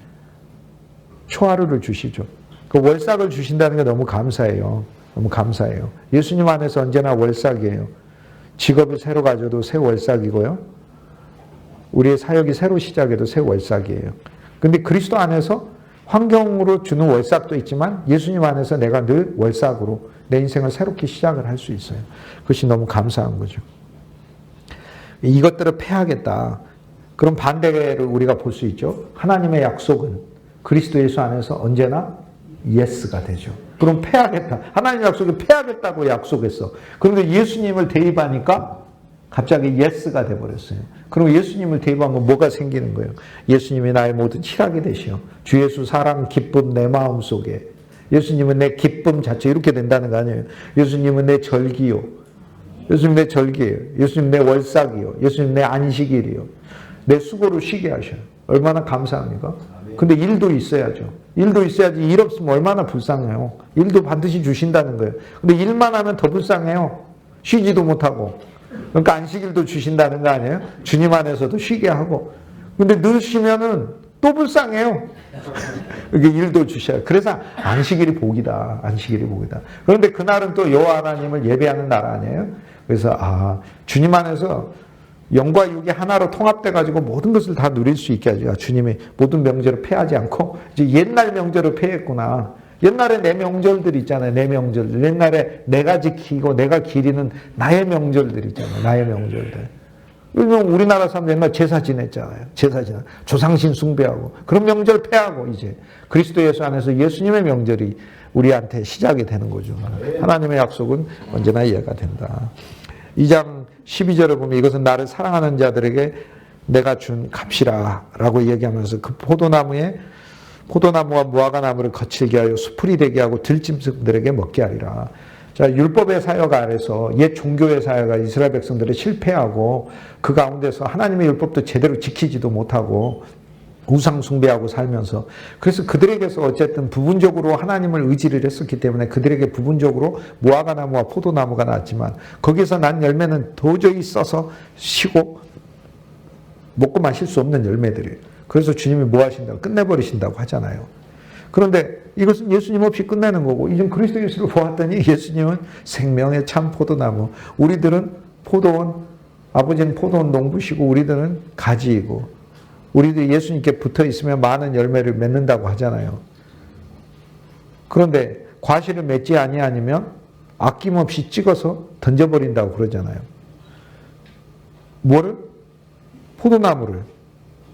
초하루를 주시죠. 그 월삭을 주신다는 게 너무 감사해요. 너무 감사해요. 예수님 안에서 언제나 월삭이에요. 직업을 새로 가져도 새 월삭이고요. 우리의 사역이 새로 시작해도 새 월삭이에요. 근데 그리스도 안에서 환경으로 주는 월삭도 있지만 예수님 안에서 내가 늘 월삭으로 내 인생을 새롭게 시작을 할 수 있어요. 그것이 너무 감사한 거죠. 이것들을 패하겠다. 그럼 반대를 우리가 볼 수 있죠. 하나님의 약속은 그리스도 예수 안에서 언제나 예스가 되죠. 그럼 패하겠다. 하나님의 약속을 패하겠다고 약속했어. 그런데 예수님을 대입하니까 갑자기 예스가 돼버렸어요. 그럼 예수님을 대입하면 뭐가 생기는 거예요? 예수님이 나의 모든 칠하게 되시오. 주 예수 사랑 기쁨 내 마음속에. 예수님은 내 기쁨 자체 이렇게 된다는 거 아니에요. 예수님은 내 절기요. 예수님 내 절기예요. 예수님 내 월삭이요. 예수님 내 안식일이요. 내 수고를 쉬게 하셔요. 얼마나 감사합니까? 근데 일도 있어야죠. 일도 있어야지. 일 없으면 얼마나 불쌍해요. 일도 반드시 주신다는 거예요. 근데 일만 하면 더 불쌍해요. 쉬지도 못하고. 그러니까 안식일도 주신다는 거 아니에요? 주님 안에서도 쉬게 하고. 근데 늘 쉬면은 또 불쌍해요. 이게 일도 주셔요. 그래서 안식일이 복이다. 안식일이 복이다. 그런데 그날은 또 여호와 하나님을 예배하는 날 아니에요? 그래서 주님 안에서 영과 육이 하나로 통합돼 가지고 모든 것을 다 누릴 수 있게 하죠. 주님이 모든 명절을 패하지 않고 이제 옛날 명절을 패했구나. 옛날에 내 명절들 있잖아요. 내 명절들. 옛날에 내가 지키고 내가 기리는 나의 명절들 있잖아요. 나의 명절들. 우리나라 사람들 옛날 제사 지냈잖아요. 제사 지내. 조상신 숭배하고. 그런 명절 패하고 이제 그리스도 예수 안에서 예수님의 명절이 우리한테 시작이 되는 거죠. 하나님의 약속은 언제나 이해가 된다. 2장 12절을 보면 이것은 나를 사랑하는 자들에게 내가 준 값이라 라고 얘기하면서 그 포도나무와 무화과나무를 거칠게 하여 수풀이 되게 하고 들짐승들에게 먹게 하리라. 자, 율법의 사역 아래서 옛 종교의 사역가 이스라엘 백성들이 실패하고 그 가운데서 하나님의 율법도 제대로 지키지도 못하고 우상 숭배하고 살면서 그래서 그들에게서 어쨌든 부분적으로 하나님을 의지를 했었기 때문에 그들에게 부분적으로 무화과나무와 포도나무가 나왔지만 거기서 난 열매는 도저히 써서 쉬고 먹고 마실 수 없는 열매들이에요. 그래서 주님이 뭐 하신다고? 끝내버리신다고 하잖아요. 그런데 이것은 예수님 없이 끝내는 거고 이제 그리스도 예수를 보았더니 예수님은 생명의 참 포도나무. 우리들은 포도원, 아버지는 포도원 농부시고 우리들은 가지이고 우리들이 예수님께 붙어 있으면 많은 열매를 맺는다고 하잖아요. 그런데 과실을 맺지 아니하면 아낌없이 찍어서 던져버린다고 그러잖아요. 뭐를? 포도나무를.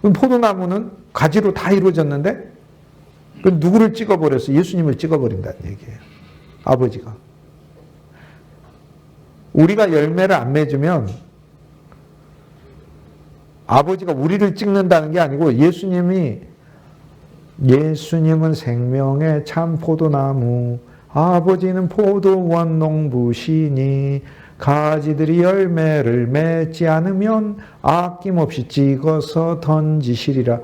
그럼 포도나무는 가지로 다 이루어졌는데 그럼 누구를 찍어버렸어? 예수님을 찍어버린다는 얘기예요. 아버지가. 우리가 열매를 안 맺으면 아버지가 우리를 찍는다는 게 아니고 예수님은 생명의 참 포도나무, 아버지는 포도원 농부시니 가지들이 열매를 맺지 않으면 아낌없이 찍어서 던지시리라.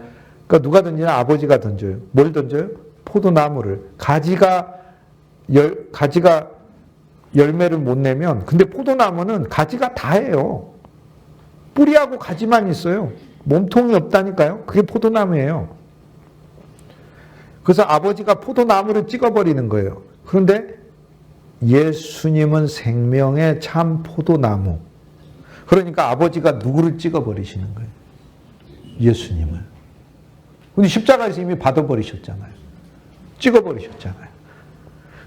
그러니까 누가 던지냐? 아버지가 던져요. 뭘 던져요? 포도나무를. 가지가 열매를 못 내면, 근데 포도나무는 가지가 다예요. 뿌리하고 가지만 있어요. 몸통이 없다니까요. 그게 포도나무예요. 그래서 아버지가 포도나무를 찍어버리는 거예요. 그런데 예수님은 생명의 참 포도나무. 그러니까 아버지가 누구를 찍어버리시는 거예요? 예수님을. 근데 십자가에서 이미 받아버리셨잖아요. 찍어버리셨잖아요.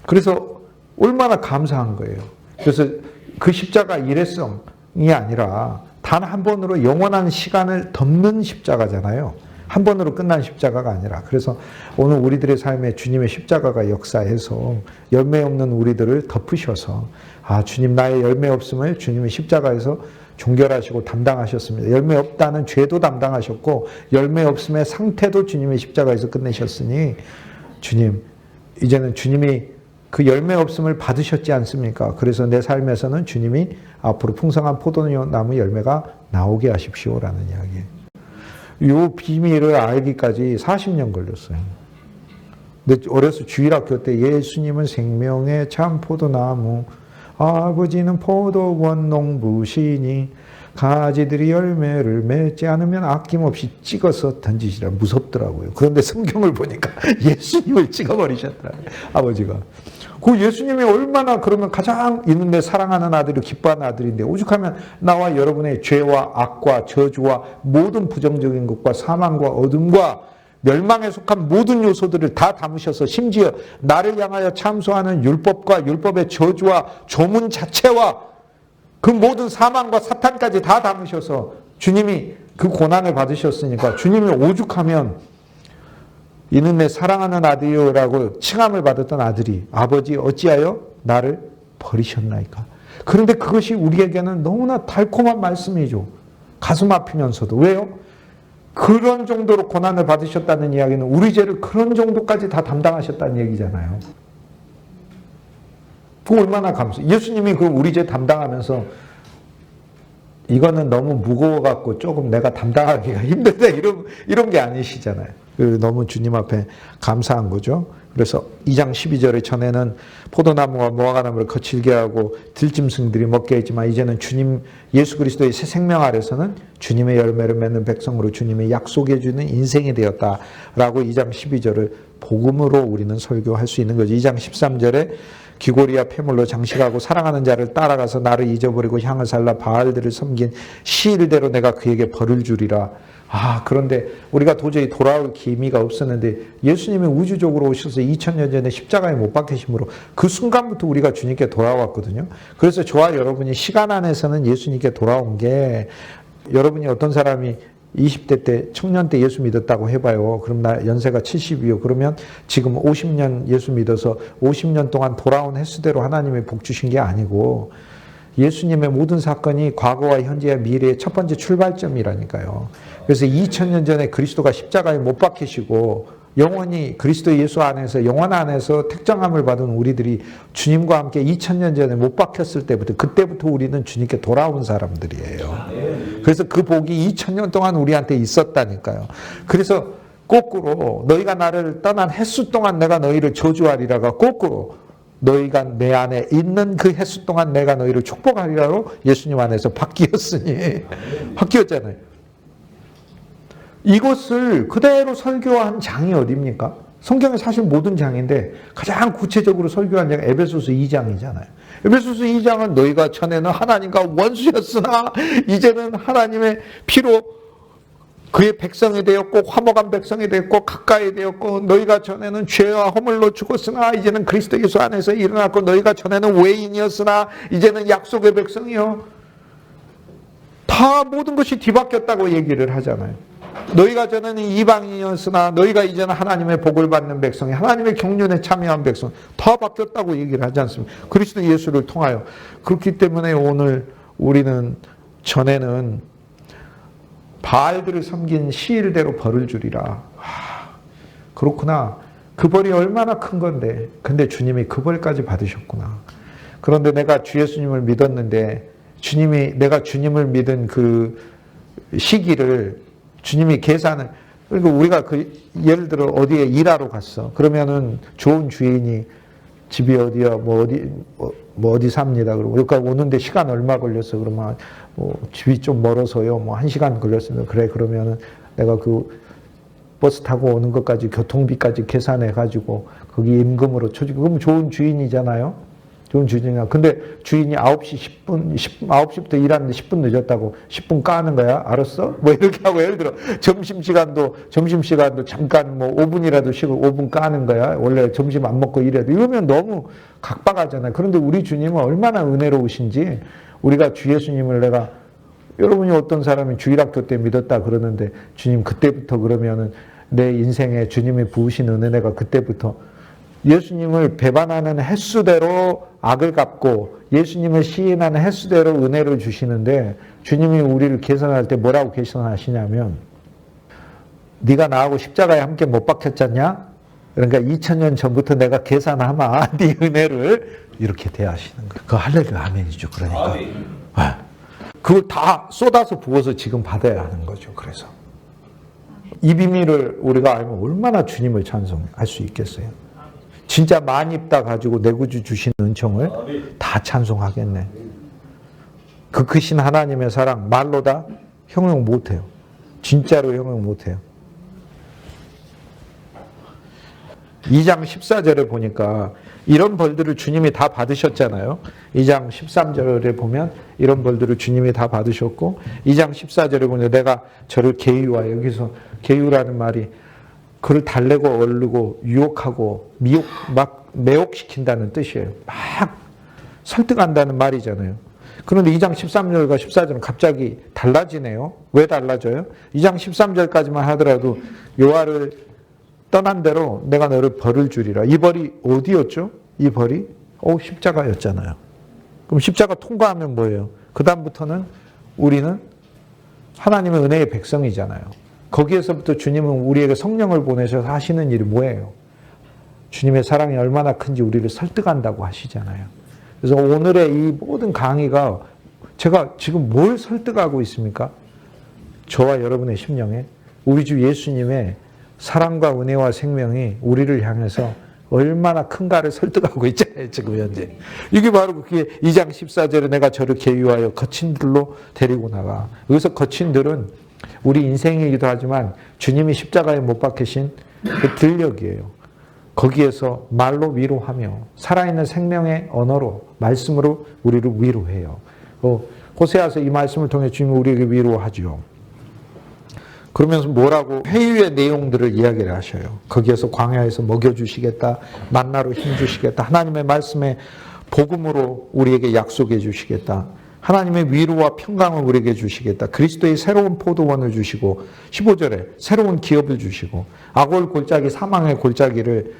그래서 얼마나 감사한 거예요. 그래서 그 십자가 일회성이 아니라 단 한 번으로 영원한 시간을 덮는 십자가잖아요. 한 번으로 끝난 십자가가 아니라. 그래서 오늘 우리들의 삶에 주님의 십자가가 역사해서 열매 없는 우리들을 덮으셔서 주님 나의 열매 없음을 주님의 십자가에서 종결하시고 담당하셨습니다. 열매 없다는 죄도 담당하셨고 열매 없음의 상태도 주님의 십자가에서 끝내셨으니 주님 이제는 주님이 그 열매 없음을 받으셨지 않습니까? 그래서 내 삶에서는 주님이 앞으로 풍성한 포도나무 열매가 나오게 하십시오라는 이야기예요. 이 비밀을 알기까지 40년 걸렸어요. 근데 어려서 주일학교 때 예수님은 생명의 참 포도나무, 아버지는 포도원 농부시니 가지들이 열매를 맺지 않으면 아낌없이 찍어서 던지시라. 무섭더라고요. 그런데 성경을 보니까 예수님을 찍어버리셨더라고요. 아버지가. 그 예수님이 얼마나 그러면 가장 있는데 사랑하는 아들이 기뻐하는 아들인데 오죽하면 나와 여러분의 죄와 악과 저주와 모든 부정적인 것과 사망과 어둠과 멸망에 속한 모든 요소들을 다 담으셔서 심지어 나를 향하여 참소하는 율법과 율법의 저주와 조문 자체와 그 모든 사망과 사탄까지 다 담으셔서 주님이 그 고난을 받으셨으니까 주님이 오죽하면 이는 내 사랑하는 아들이요라고 칭함을 받았던 아들이 아버지 어찌하여 나를 버리셨나이까. 그런데 그것이 우리에게는 너무나 달콤한 말씀이죠. 가슴 아프면서도. 왜요? 그런 정도로 고난을 받으셨다는 이야기는 우리 죄를 그런 정도까지 다 담당하셨다는 얘기잖아요. 그 얼마나 예수님이 그 우리 죄 담당하면서 이거는 너무 무거워갖고 조금 내가 담당하기가 힘들다 이런 게 아니시잖아요. 너무 주님 앞에 감사한 거죠. 그래서 2장 12절에 전에는 포도나무와 무화과나무를 거칠게 하고 들짐승들이 먹게 했지만 이제는 주님 예수 그리스도의 새 생명 아래서는 주님의 열매를 맺는 백성으로 주님의 약속해 주는 인생이 되었다라고 2장 12절을 복음으로 우리는 설교할 수 있는 거죠. 2장 13절에 귀고리와 폐물로 장식하고 사랑하는 자를 따라가서 나를 잊어버리고 향을 살라 바알들을 섬긴 시일대로 내가 그에게 벌을 주리라. 그런데 우리가 도저히 돌아올 기미가 없었는데 예수님이 우주적으로 오셔서 2000년 전에 십자가에 못 박히심으로 그 순간부터 우리가 주님께 돌아왔거든요. 그래서 저와 여러분이 시간 안에서는 예수님께 돌아온 게 여러분이 어떤 사람이 20대 때 청년 때 예수 믿었다고 해봐요. 그럼 나 연세가 70이요. 그러면 지금 50년 예수 믿어서 50년 동안 돌아온 횟수대로 하나님이 복 주신 게 아니고 예수님의 모든 사건이 과거와 현재와 미래의 첫 번째 출발점이라니까요. 그래서 2000년 전에 그리스도가 십자가에 못 박히시고 영원히 그리스도 예수 안에서 영원 안에서 택정함을 받은 우리들이 주님과 함께 2000년 전에 못 박혔을 때부터 그때부터 우리는 주님께 돌아온 사람들이에요. 그래서 그 복이 2000년 동안 우리한테 있었다니까요. 그래서 거꾸로 너희가 나를 떠난 횟수 동안 내가 너희를 저주하리라가 거꾸로 너희가 내 안에 있는 그 횟수 동안 내가 너희를 축복하리라로 예수님 안에서 바뀌었으니 바뀌었잖아요. 이것을 그대로 설교한 장이 어디입니까? 성경의 사실 모든 장인데 가장 구체적으로 설교한 장이 에베소서 2장이잖아요. 에베소서 2장은 너희가 전에는 하나님과 원수였으나 이제는 하나님의 피로 그의 백성이 되었고 화목한 백성이 되었고 가까이 되었고 너희가 전에는 죄와 허물로 죽었으나 이제는 그리스도 예수 안에서 일어났고 너희가 전에는 외인이었으나 이제는 약속의 백성이요. 다 모든 것이 뒤바뀌었다고 얘기를 하잖아요. 너희가 전에는 이방인이었으나 너희가 이제는 하나님의 복을 받는 백성이 하나님의 경륜에 참여한 백성 다 바뀌었다고 얘기를 하지 않습니까? 그리스도 예수를 통하여. 그렇기 때문에 오늘 우리는 전에는 바알들을 섬긴 시일대로 벌을 주리라. 그렇구나. 그 벌이 얼마나 큰 건데 근데 주님이 그 벌까지 받으셨구나. 그런데 내가 주 예수님을 믿었는데 내가 주님을 믿은 그 시기를 주님이 계산을, 그리고 우리가 예를 들어 어디에 일하러 갔어. 그러면은 좋은 주인이 집이 어디야, 뭐 어디 삽니다. 그러고, 여기까지 오는데 시간 얼마 걸렸어. 그러면, 집이 좀 멀어서요. 1시간 걸렸으면, 그래. 그러면은 내가 그 버스 타고 오는 것까지 교통비까지 계산해가지고, 거기 임금으로 쳐주고, 그러면 좋은 주인이잖아요. 좋은 주인이야. 근데 주인이 9시부터 일하는데 10분 늦었다고 10분 까는 거야? 알았어? 이렇게 하고 예를 들어 점심시간도 잠깐 5분이라도 쉬고 5분 까는 거야? 원래 점심 안 먹고 일해도. 이러면 너무 각박하잖아요. 그런데 우리 주님은 얼마나 은혜로우신지 우리가 주 예수님을 내가 여러분이 어떤 사람이 주일학교 때 믿었다 그러는데 주님 그때부터 그러면은 내 인생에 주님이 부으신 은혜가 그때부터 예수님을 배반하는 횟수대로 악을 갚고 예수님을 시인하는 횟수대로 은혜를 주시는데 주님이 우리를 계산할 때 뭐라고 계산하시냐면 네가 나하고 십자가에 함께 못 박혔잖냐? 그러니까 2000년 전부터 내가 계산하마 네 은혜를 이렇게 대하시는 거예요. 그 할렐루야 아멘이죠. 그러니까 그걸 다 쏟아서 부어서 지금 받아야 하는 거죠. 그래서 이 비밀을 우리가 알면 얼마나 주님을 찬송할 수 있겠어요. 진짜 많이 입다 가지고 내 구주 주신 은총을 다 찬송하겠네. 그 크신 하나님의 사랑 말로 다 형용 못해요. 진짜로 형용 못해요. 2장 14절에 보니까 이런 벌들을 주님이 다 받으셨잖아요. 2장 13절에 보면 이런 벌들을 주님이 다 받으셨고 2장 14절에 보면 내가 저를 계유하여 여기서 계유라는 말이 그를 달래고 얼르고 유혹하고 막 매혹시킨다는 뜻이에요. 막 설득한다는 말이잖아요. 그런데 2장 13절과 14절은 갑자기 달라지네요. 왜 달라져요? 2장 13절까지만 하더라도 요한을 떠난 대로 내가 너를 벌을 주리라. 이 벌이 어디였죠? 이 벌이 십자가였잖아요. 그럼 십자가 통과하면 뭐예요? 그 다음부터는 우리는 하나님의 은혜의 백성이잖아요. 거기에서부터 주님은 우리에게 성령을 보내셔서 하시는 일이 뭐예요? 주님의 사랑이 얼마나 큰지 우리를 설득한다고 하시잖아요. 그래서 오늘의 이 모든 강의가 제가 지금 뭘 설득하고 있습니까? 저와 여러분의 심령에 우리 주 예수님의 사랑과 은혜와 생명이 우리를 향해서 얼마나 큰가를 설득하고 있잖아요. 지금 현재. 이게 바로 그게 2장 14절에 내가 저를 계유하여 거친들로 데리고 나가. 여기서 거친들은 우리 인생이기도 하지만 주님이 십자가에 못 박히신 그 들녘이에요. 거기에서 말로 위로하며 살아있는 생명의 언어로 말씀으로 우리를 위로해요. 호세아서 이 말씀을 통해 주님이 우리에게 위로하죠. 그러면서 뭐라고 회유의 내용들을 이야기를 하셔요. 거기에서 광야에서 먹여주시겠다. 만나로 힘주시겠다. 하나님의 말씀에 복음으로 우리에게 약속해 주시겠다. 하나님의 위로와 평강을 우리에게 주시겠다. 그리스도의 새로운 포도원을 주시고 15절에 새로운 기업을 주시고 악월 골짜기 사망의 골짜기를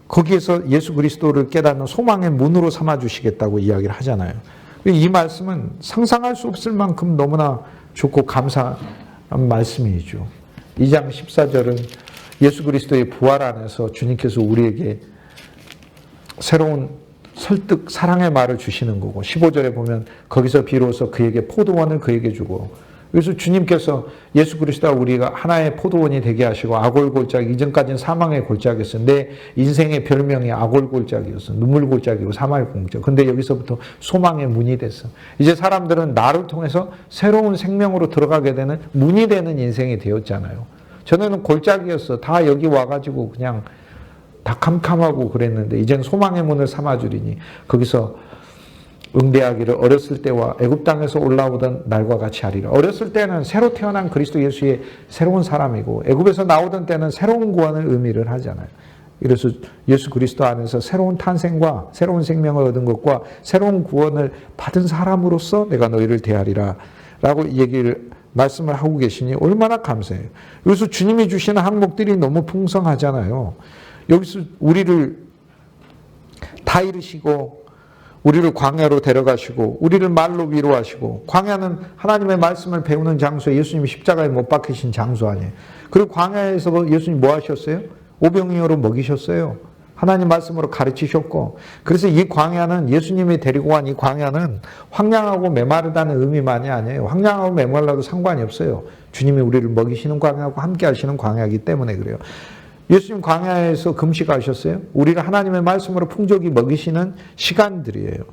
거기에서 예수 그리스도를 깨닫는 소망의 문으로 삼아 주시겠다고 이야기를 하잖아요. 이 말씀은 상상할 수 없을 만큼 너무나 좋고 감사한 말씀이죠. 2장 14절은 예수 그리스도의 부활 안에서 주님께서 우리에게 새로운 설득, 사랑의 말을 주시는 거고 15절에 보면 거기서 비로소 그에게 포도원을 그에게 주고 그래서 주님께서 예수 그리스도와 우리가 하나의 포도원이 되게 하시고 악월골짜기 이전까지는 사망의 골짜기였어. 내 인생의 별명이 악월골짜기였어. 눈물골짜기고 사망골짜기. 근데 여기서부터 소망의 문이 됐어. 이제 사람들은 나를 통해서 새로운 생명으로 들어가게 되는 문이 되는 인생이 되었잖아요. 전에는 골짜기였어. 다 여기 와가지고 그냥 다 캄캄하고 그랬는데 이제는 소망의 문을 삼아주리니 거기서 응대하기를 어렸을 때와 애굽 땅에서 올라오던 날과 같이 하리라. 어렸을 때는 새로 태어난 그리스도 예수의 새로운 사람이고 애굽에서 나오던 때는 새로운 구원을 의미를 하잖아요. 그래서 예수 그리스도 안에서 새로운 탄생과 새로운 생명을 얻은 것과 새로운 구원을 받은 사람으로서 내가 너희를 대하리라 라고 말씀을 하고 계시니 얼마나 감사해요. 여기서 주님이 주시는 항목들이 너무 풍성하잖아요. 여기서 우리를 다 이루시고 우리를 광야로 데려가시고 우리를 말로 위로하시고 광야는 하나님의 말씀을 배우는 장소, 예수님이 십자가에 못 박히신 장소 아니에요. 그리고 광야에서 예수님 뭐 하셨어요? 오병이어로 먹이셨어요. 하나님 말씀으로 가르치셨고 그래서 이 광야는 예수님이 데리고 간 이 광야는 황량하고 메마르다는 의미만이 아니에요. 황량하고 메말라도 상관이 없어요. 주님이 우리를 먹이시는 광야고 함께 하시는 광야이기 때문에 그래요. 예수님 광야에서 금식하셨어요. 우리를 하나님의 말씀으로 풍족히 먹이시는 시간들이에요.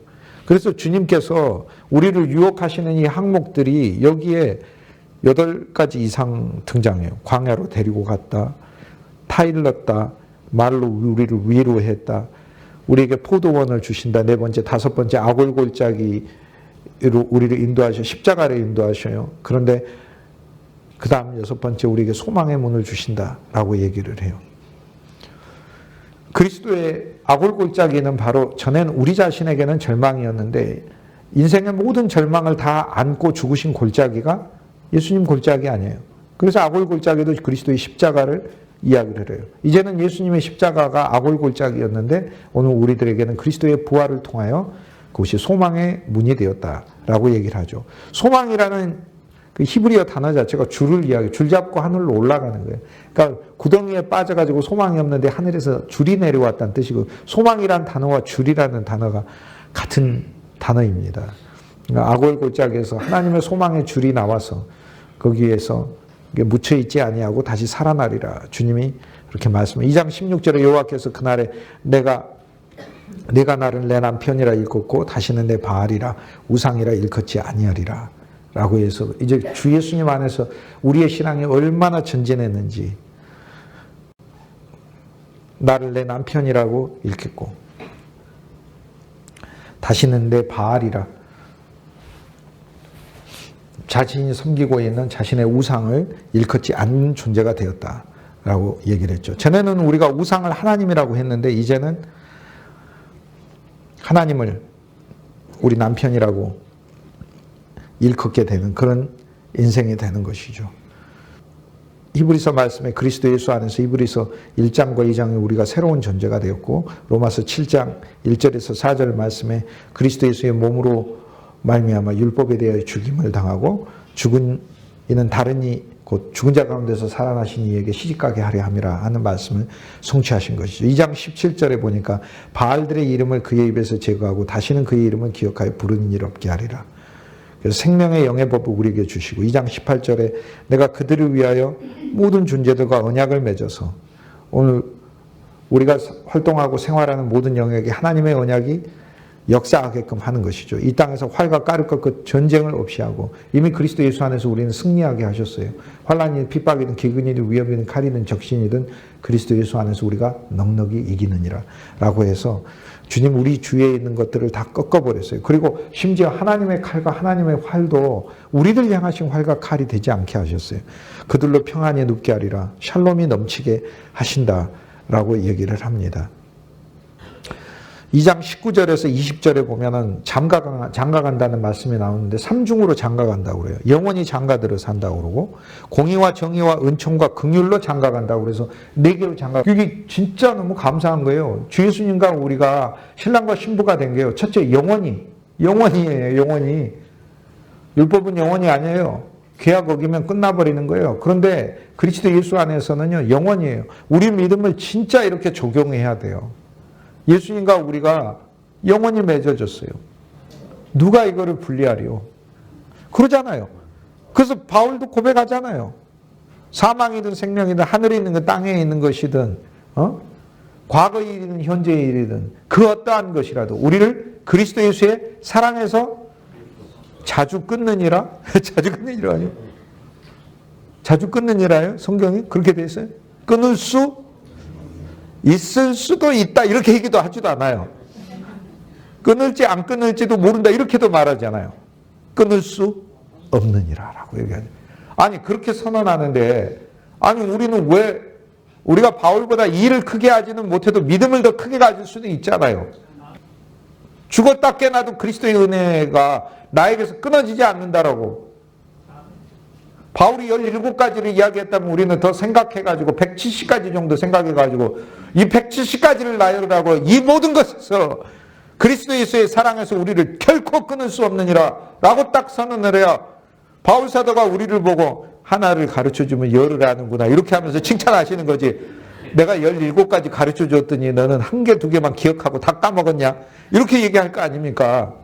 그래서 주님께서 우리를 유혹하시는 이 항목들이 여기에 8가지 이상 등장해요. 광야로 데리고 갔다. 타일렀다. 말로 우리를 위로했다. 우리에게 포도원을 주신다. 4번째, 5번째 악월골짜기로 우리를 인도하셔. 십자가를 인도하셔요. 그런데 그 다음 6번째 우리에게 소망의 문을 주신다라고 얘기를 해요. 그리스도의 악월골짜기는 바로 전에는 우리 자신에게는 절망이었는데 인생의 모든 절망을 다 안고 죽으신 골짜기가 예수님 골짜기 아니에요. 그래서 아골 골짜기도 그리스도의 십자가를 이야기를 해요. 이제는 예수님의 십자가가 아골 골짜기였는데 오늘 우리들에게는 그리스도의 부활을 통하여 그것이 소망의 문이 되었다라고 얘기를 하죠. 소망이라는 그 히브리어 단어 자체가 줄 잡고 하늘로 올라가는 거예요. 그러니까 구덩이에 빠져가지고 소망이 없는데 하늘에서 줄이 내려왔다는 뜻이고, 소망이란 단어와 줄이라는 단어가 같은 단어입니다. 그러니까 아골 골짜기에서 하나님의 소망의 줄이 나와서 거기에서 묻혀 있지 아니하고 다시 살아나리라. 주님이 그렇게 말씀해요. 2장 16절에 여호와께서 그날에 내가 나를 내 남편이라 일컫고 다시는 내 바알이라 우상이라 일컫지 아니하리라 라고 해서 이제 주 예수님 안에서 우리의 신앙이 얼마나 전진했는지, 나를 내 남편이라고 일컫고 다시는 내 바알이라, 자신이 섬기고 있는 자신의 우상을 일컫지 않는 존재가 되었다라고 얘기를 했죠. 전에는 우리가 우상을 하나님이라고 했는데 이제는 하나님을 우리 남편이라고 일컫게 되는 그런 인생이 되는 것이죠. 히브리서 말씀에 그리스도 예수 안에서 히브리서 1장과 2장에 우리가 새로운 존재가 되었고, 로마서 7장 1절에서 4절 말씀에 그리스도 예수의 몸으로 말미암아 율법에 대하여 죽임을 당하고 죽은 이는 다른 이 곧 죽은 자 가운데서 살아나신 이에게 시집가게 하려 함이라 하는 말씀을 성취하신 것이죠. 2장 17절에 보니까 바알들의 이름을 그의 입에서 제거하고 다시는 그의 이름을 기억하여 부르는 일 없게 하리라. 그래서 생명의 영의 법을 우리에게 주시고, 2장 18절에 내가 그들을 위하여 모든 존재들과 언약을 맺어서, 오늘 우리가 활동하고 생활하는 모든 영역에 하나님의 언약이 역사하게끔 하는 것이죠. 이 땅에서 활과 가를 꺾고 전쟁을 없이 하고, 이미 그리스도 예수 안에서 우리는 승리하게 하셨어요. 환난이든 핍박이든 기근이든 위협이든 칼이든 적신이든 그리스도 예수 안에서 우리가 넉넉히 이기느니라 라고 해서 주님 우리 주위에 있는 것들을 다 꺾어버렸어요. 그리고 심지어 하나님의 칼과 하나님의 활도 우리들 향하신 활과 칼이 되지 않게 하셨어요. 그들로 평안이 눕게 하리라, 샬롬이 넘치게 하신다라고 얘기를 합니다. 2장 19절에서 20절에 보면은 장가간다는 말씀이 나오는데 3중으로 장가간다고 그래요. 영원히 장가들어 산다고 그러고, 공의와 정의와 은총과 긍휼로 장가간다고 그래서 4개로 장가. 이게 진짜 너무 감사한 거예요. 주 예수님과 우리가 신랑과 신부가 된 게요. 첫째, 영원이에요. 영원히. 율법은 영원이 아니에요. 계약 어기면 끝나버리는 거예요. 그런데 그리스도 예수 안에서는요, 영원이에요. 우리 믿음을 진짜 이렇게 적용해야 돼요. 예수님과 우리가 영원히 맺어졌어요. 누가 이거를 분리하리요? 그러잖아요. 그래서 바울도 고백하잖아요. 사망이든 생명이든 하늘에 있는 것 땅에 있는 것이든 과거의 일이든 현재의 일이든 그 어떠한 것이라도 우리를 그리스도 예수의 사랑에서 자주 끊느니라? 자주 끊느니라 아니요? 자주 끊느니라요? 성경이 그렇게 돼 있어요? 끊을 수 있을 수도 있다 이렇게 얘기도 하지도 않아요. 끊을지 안 끊을지도 모른다 이렇게도 말하잖아요. 끊을 수 없느니라 라고 얘기하죠. 아니 그렇게 선언하는데, 아니 우리는 왜 우리가 바울보다 일을 크게 하지는 못해도 믿음을 더 크게 가질 수도 있잖아요. 죽었다 깨나도 그리스도의 은혜가 나에게서 끊어지지 않는다라고. 바울이 17가지를 이야기했다면 우리는 더 생각해가지고 170가지 정도 생각해가지고 이 170가지를 나열하고 이 모든 것에서 그리스도 예수의 사랑에서 우리를 결코 끊을 수 없느니라 라고 딱 선언을 해야 바울 사도가 우리를 보고 하나를 가르쳐주면 열을 아는구나 이렇게 하면서 칭찬하시는 거지. 내가 17가지 가르쳐 줬더니 너는 1개, 2개만 기억하고 다 까먹었냐 이렇게 얘기할 거 아닙니까?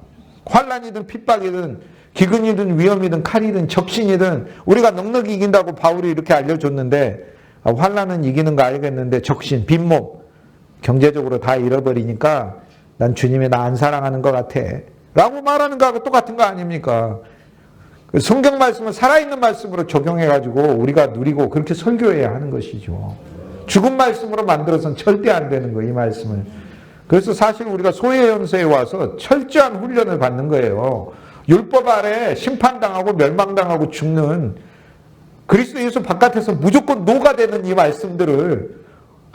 환난이든 핍박이든 기근이든 위험이든 칼이든 적신이든 우리가 넉넉히 이긴다고 바울이 이렇게 알려줬는데, 환난은 이기는 거 알겠는데 적신, 빈몸 경제적으로 다 잃어버리니까 난 주님이 나 안 사랑하는 것 같아 라고 말하는 거하고 똑같은 거 아닙니까? 성경 말씀을 살아있는 말씀으로 적용해가지고 우리가 누리고 그렇게 설교해야 하는 것이죠. 죽은 말씀으로 만들어서는 절대 안 되는 거예요, 이 말씀을. 그래서 사실 우리가 소외연소에 와서 철저한 훈련을 받는 거예요. 율법 아래 심판당하고 멸망당하고 죽는 그리스도 예수 바깥에서 무조건 노가 되는 이 말씀들을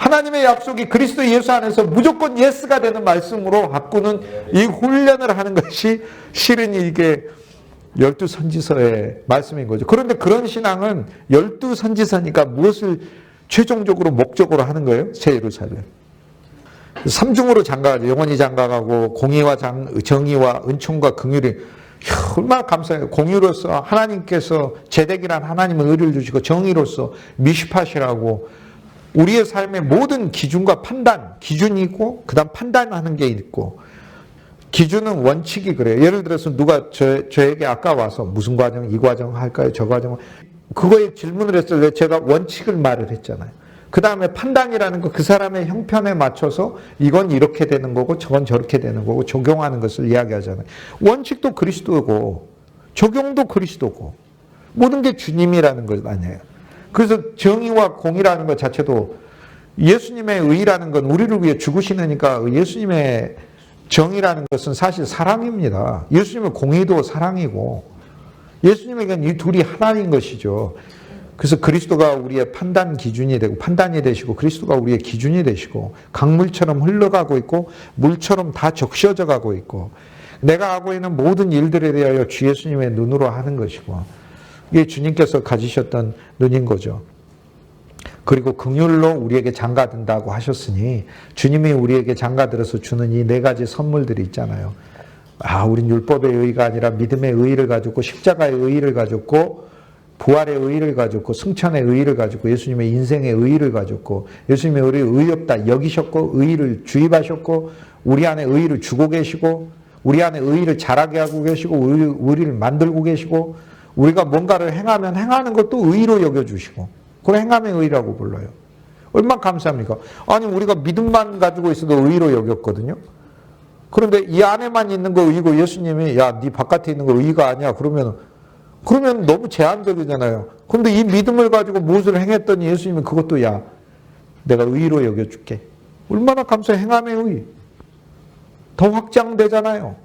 하나님의 약속이 그리스도 예수 안에서 무조건 예스가 되는 말씀으로 바꾸는 이 훈련을 하는 것이 실은 이게 12선지서의 말씀인 거죠. 그런데 그런 신앙은 12선지서니까 무엇을 최종적으로 목적으로 하는 거예요? 새 예루살렘. 삼중으로 장가가죠. 영원히 장가가고 공의와 정의와 은총과 긍휼이 얼마나 감사해요. 공의로서 하나님께서 제덱이란 하나님은 의를 주시고 정의로서 미슈팟이라고 우리의 삶의 모든 기준과 판단, 기준이 있고 그 다음 판단하는 게 있고 기준은 원칙이 그래요. 예를 들어서 누가 저에게 아까 와서 무슨 과정, 이 과정 할까요? 저 과정 그거에 질문을 했을 때 제가 원칙을 말을 했잖아요. 그 다음에 판단이라는 거 그 사람의 형편에 맞춰서 이건 이렇게 되는 거고 저건 저렇게 되는 거고 적용하는 것을 이야기하잖아요. 원칙도 그리스도고 적용도 그리스도고 모든 게 주님이라는 것 아니에요. 그래서 정의와 공의라는 것 자체도 예수님의 의라는 건 우리를 위해 죽으시니까 예수님의 정의라는 것은 사실 사랑입니다. 예수님의 공의도 사랑이고 예수님에게는 이 둘이 하나인 것이죠. 그래서 그리스도가 우리의 판단 기준이 되고 판단이 되시고 그리스도가 우리의 기준이 되시고 강물처럼 흘러가고 있고 물처럼 다 적셔져 가고 있고 내가 하고 있는 모든 일들에 대하여 주 예수님의 눈으로 하는 것이고 이게 주님께서 가지셨던 눈인 거죠. 그리고 긍휼로 우리에게 장가든다고 하셨으니 주님이 우리에게 장가들어서 주는 이 4가지 선물들이 있잖아요. 우린 율법의 의가 아니라 믿음의 의를 가졌고 십자가의 의를 가졌고 부활의 의를 가졌고 승천의 의를 가졌고 예수님의 인생의 의를 가졌고 예수님의 의를 의롭다 여기셨고 의를 주입하셨고 우리 안에 의를 주고 계시고 우리 안에 의를 자라게 하고 계시고 우리를 만들고 계시고 우리가 뭔가를 행하면 행하는 것도 의로 여겨주시고 그걸 행함의 의라고 불러요. 얼마나 감사합니까? 아니 우리가 믿음만 가지고 있어도 의로 여겼거든요. 그런데 이 안에만 있는 거 의고 예수님이 야, 네 바깥에 있는 거 의가 아니야. 그러면 너무 제한적이잖아요. 그런데 이 믿음을 가지고 무엇을 행했더니 예수님은 그것도 야, 내가 의로 여겨줄게. 얼마나 감사해. 행함의 의. 더 확장되잖아요.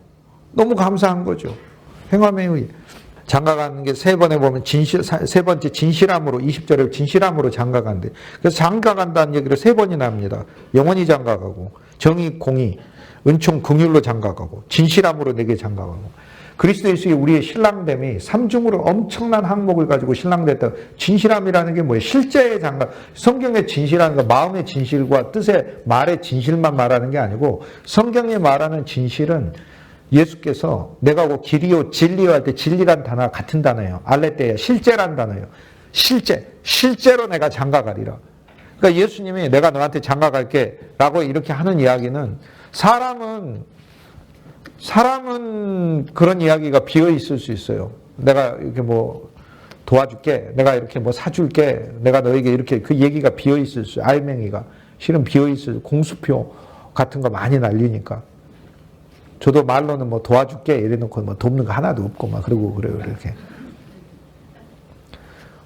너무 감사한 거죠. 행함의 의. 장가가는 게 3번에 보면 세 번째 진실함으로 20절에 진실함으로 장가간대. 그래서 장가간다는 얘기를 3번이나 합니다. 영원히 장가가고 정의, 공의, 은총, 긍휼로 장가가고 진실함으로 내게 장가가고 그리스도 예수의 우리의 신랑됨이 3중으로 엄청난 항목을 가지고 신랑됐다. 진실함이라는 게 뭐예요? 실제의 장가. 성경의 진실하는 거 마음의 진실과 뜻의 말의 진실만 말하는 게 아니고 성경이 말하는 진실은 예수께서 내가 길이요 진리요 할 때 진리란 단어가 같은 단어예요. 알레테야 실제란 단어예요. 실제로 내가 장가가리라. 그러니까 예수님이 내가 너한테 장가갈게 라고 이렇게 하는 이야기는 사람은 그런 이야기가 비어 있을 수 있어요. 내가 이렇게 뭐 도와줄게. 내가 이렇게 뭐 사줄게. 내가 너에게 이렇게 그 얘기가 비어 있을 수 있어요. 알맹이가. 실은 비어 있을 공수표 같은 거 많이 날리니까. 저도 말로는 뭐 도와줄게 이래놓고 뭐 돕는 거 하나도 없고 막 그러고 그래요. 이렇게.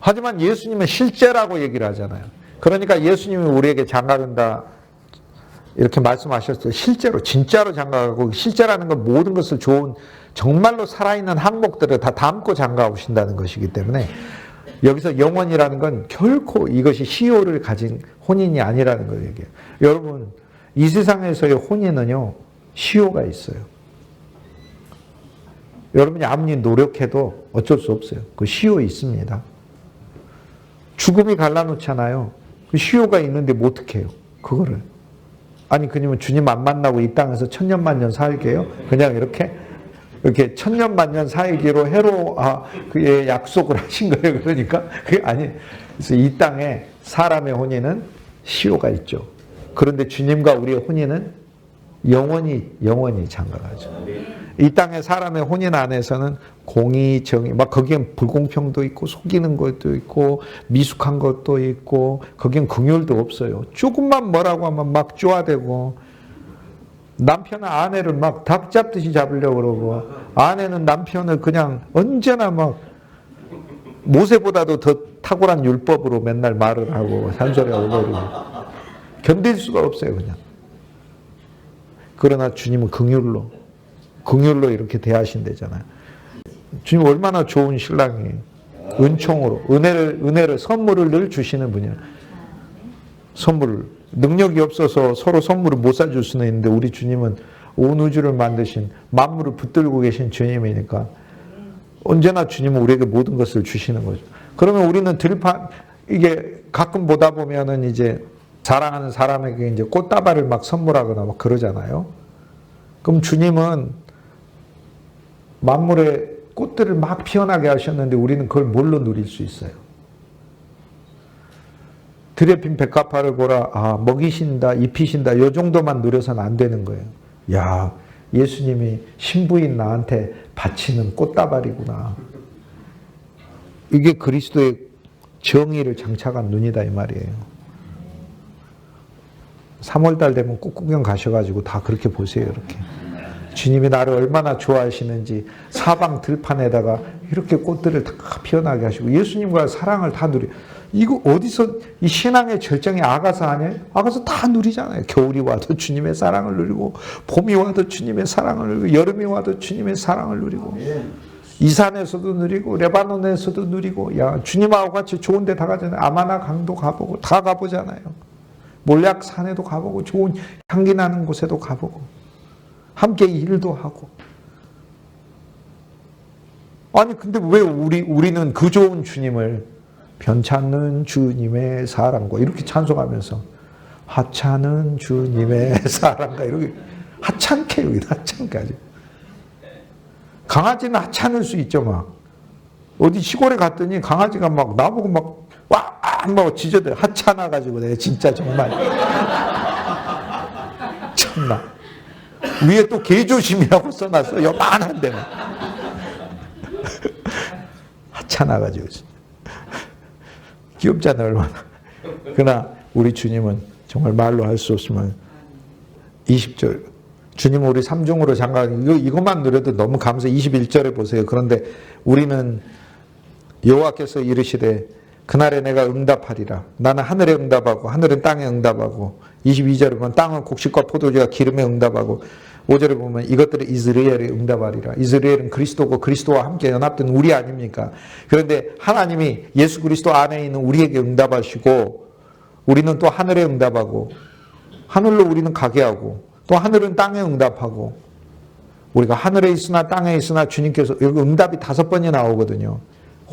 하지만 예수님은 실제라고 얘기를 하잖아요. 그러니까 예수님이 우리에게 장가간다. 이렇게 말씀하셨어요. 실제로 진짜로 장가가고 실제라는 건 모든 것을 좋은 정말로 살아있는 항목들을 다 담고 장가오신다는 것이기 때문에 여기서 영원이라는 건 결코 이것이 시효를 가진 혼인이 아니라는 걸 얘기해요. 여러분 이 세상에서의 혼인은요 시효가 있어요. 여러분이 아무리 노력해도 어쩔 수 없어요. 그 시효 있습니다. 죽음이 갈라놓잖아요. 그 시효가 있는데 뭐 어떡해요 그거를. 아니 그러면 주님 안 만나고 이 땅에서 천년만년 살게요? 그냥 이렇게 천년만년 살기로 그의 약속을 하신 거예요. 그러니까 그게 아니. 그래서 이 땅에 사람의 혼인은 시효가 있죠. 그런데 주님과 우리의 혼인은 영원히 장가가죠. 이 땅의 사람의 혼인 안에서는 공의, 정의, 막 거기엔 불공평도 있고 속이는 것도 있고 미숙한 것도 있고 거기엔 긍휼도 없어요. 조금만 뭐라고 하면 막 쪼아대고 남편은 아내를 막 닭 잡듯이 잡으려고 그러고 아내는 남편을 그냥 언제나 막 모세보다도 더 탁월한 율법으로 맨날 말을 하고 잔소리하고 그러고 견딜 수가 없어요 그냥. 그러나 주님은 긍휼로 이렇게 대하신대잖아요. 주님 얼마나 좋은 신랑이에요. 은총으로 은혜를 선물을 늘 주시는 분이에요. 선물을 능력이 없어서 서로 선물을 못 사줄 수는 있는데 우리 주님은 온 우주를 만드신 만물을 붙들고 계신 주님이니까 언제나 주님은 우리에게 모든 것을 주시는 거죠. 그러면 우리는 이게 가끔 보다 보면은 이제 사랑하는 사람에게 이제 꽃다발을 막 선물하거나 막 그러잖아요. 그럼 주님은 만물의 꽃들을 막 피어나게 하셨는데 우리는 그걸 뭘로 누릴 수 있어요? 들에 핀 백합화를 보라. 아, 먹이신다, 입히신다. 요 정도만 누려서는 안 되는 거예요. 야, 예수님이 신부인 나한테 바치는 꽃다발이구나. 이게 그리스도의 정의를 장착한 눈이다 이 말이에요. 3월달 되면 꽃 구경 가셔가지고 다 그렇게 보세요. 이렇게 주님이 나를 얼마나 좋아하시는지 사방 들판에다가 이렇게 꽃들을 다 피어나게 하시고 예수님과 사랑을 다 누리. 이거 어디서 이 신앙의 절정이 아가서 아니에요? 아가서 다 누리잖아요. 겨울이 와도 주님의 사랑을 누리고 봄이 와도 주님의 사랑을 누리고 여름이 와도 주님의 사랑을 누리고 이산에서도 누리고 레바논에서도 누리고 야 주님하고 같이 좋은 데 다 가잖아요. 아마나 강도 가보고 다 가보잖아요. 몰약산에도 가보고 좋은 향기 나는 곳에도 가보고 함께 일도 하고. 아니 근데 왜 우리는 그 좋은 주님을 변찮는 주님의 사랑과 이렇게 찬송하면서 하찮은 주님의 사랑과 이렇게 하찮게 여기 하찮게까지. 강아지는 하찮을 수 있죠. 막 어디 시골에 갔더니 강아지가 막 나보고 막 짖어대요. 하찮아가지고 내가 진짜 정말 참나 위에 또 개조심이라고 써놨어. 요만한 데만 하찮아가지고 귀엽잖아요 얼마나. 그러나 우리 주님은 정말 말로 할 수 없으면 20절 주님은 우리 삼중으로 장가가는 이것만 누려도 너무 감사해. 21절에 보세요. 그런데 우리는 여호와께서 이르시되 그날에 내가 응답하리라. 나는 하늘에 응답하고 하늘은 땅에 응답하고. 22절에 보면 땅은 곡식과 포도주가 기름에 응답하고. 5절에 보면 이것들은 이스라엘에 응답하리라. 이스라엘은 그리스도고 그리스도와 함께 연합된 우리 아닙니까? 그런데 하나님이 예수 그리스도 안에 있는 우리에게 응답하시고 우리는 또 하늘에 응답하고 하늘로 우리는 가게 하고 또 하늘은 땅에 응답하고 우리가 하늘에 있으나 땅에 있으나 주님께서 여기 응답이 5번이 나오거든요.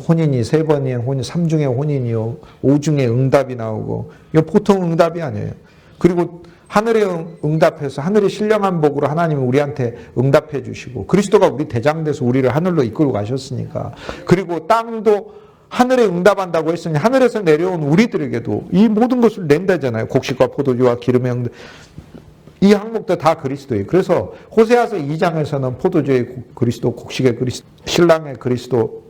혼인이 3번이에요. 혼인 3중의 혼인이요. 5중의 응답이 나오고 이거 보통 응답이 아니에요. 그리고 하늘에 응답해서 하늘의 신령한 복으로 하나님은 우리한테 응답해 주시고 그리스도가 우리 대장 돼서 우리를 하늘로 이끌고 가셨으니까. 그리고 땅도 하늘에 응답한다고 했으니 하늘에서 내려온 우리들에게도 이 모든 것을 낸다잖아요. 곡식과 포도주와 기름의 응답. 이 항목도 다 그리스도예요. 그래서 호세아서 2장에서는 포도주의 그리스도, 곡식의 그리스도, 신랑의 그리스도,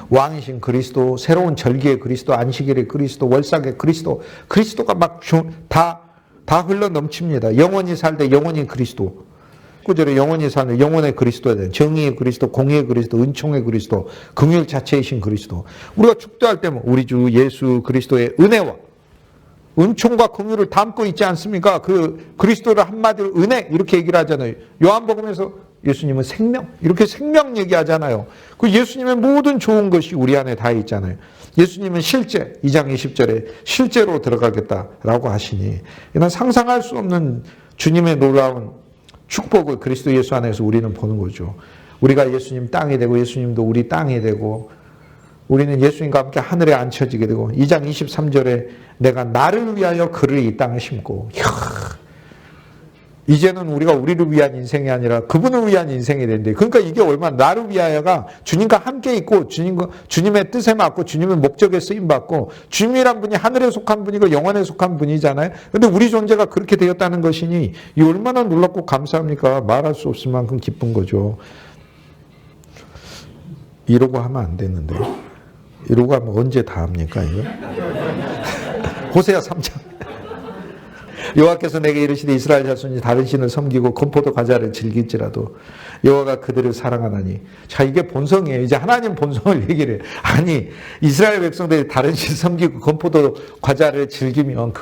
왕이신 그리스도, 새로운 절기의 그리스도, 안식일의 그리스도, 월삭의 그리스도, 그리스도가 막 다 흘러 넘칩니다. 영원히 살되 영원히 그리스도. 9절에 영원히 사는 영원의 그리스도에 대한 정의의 그리스도, 공의의 그리스도, 은총의 그리스도, 긍휼 자체이신 그리스도. 우리가 축도할 때면 우리 주 예수 그리스도의 은혜와 은총과 긍휼을 담고 있지 않습니까? 그 그리스도를 한마디로 은혜 이렇게 얘기를 하잖아요. 요한복음에서 예수님은 생명 이렇게 생명 얘기하잖아요. 그 예수님의 모든 좋은 것이 우리 안에 다 있잖아요. 예수님은 실제 2장 20절에 실제로 들어가겠다라고 하시니 이런 상상할 수 없는 주님의 놀라운 축복을 그리스도 예수 안에서 우리는 보는 거죠. 우리가 예수님 땅이 되고 예수님도 우리 땅이 되고 우리는 예수님과 함께 하늘에 앉혀지게 되고 2장 23절에 내가 나를 위하여 그를 이 땅에 심고 이제는 우리가 우리를 위한 인생이 아니라 그분을 위한 인생이 된대. 그러니까 이게 얼마나 나를 위하여가 주님과 함께 있고 주님의 뜻에 맞고 주님의 목적에 쓰임받고 주님이란 분이 하늘에 속한 분이고 영원에 속한 분이잖아요. 근데 우리 존재가 그렇게 되었다는 것이니 이 얼마나 놀랍고 감사합니까? 말할 수 없을 만큼 기쁜 거죠. 이러고 하면 안 되는데 이러고 하면 언제 다 합니까? 이거? 호세아 3장 여호와께서 내게 이르시되 이스라엘 자손이 다른 신을 섬기고 건포도 과자를 즐길지라도 여호와가 그들을 사랑하나니. 자, 이게 본성이에요. 이제 하나님 본성을 얘기를 해요. 아니 이스라엘 백성들이 다른 신 섬기고 건포도 과자를 즐기면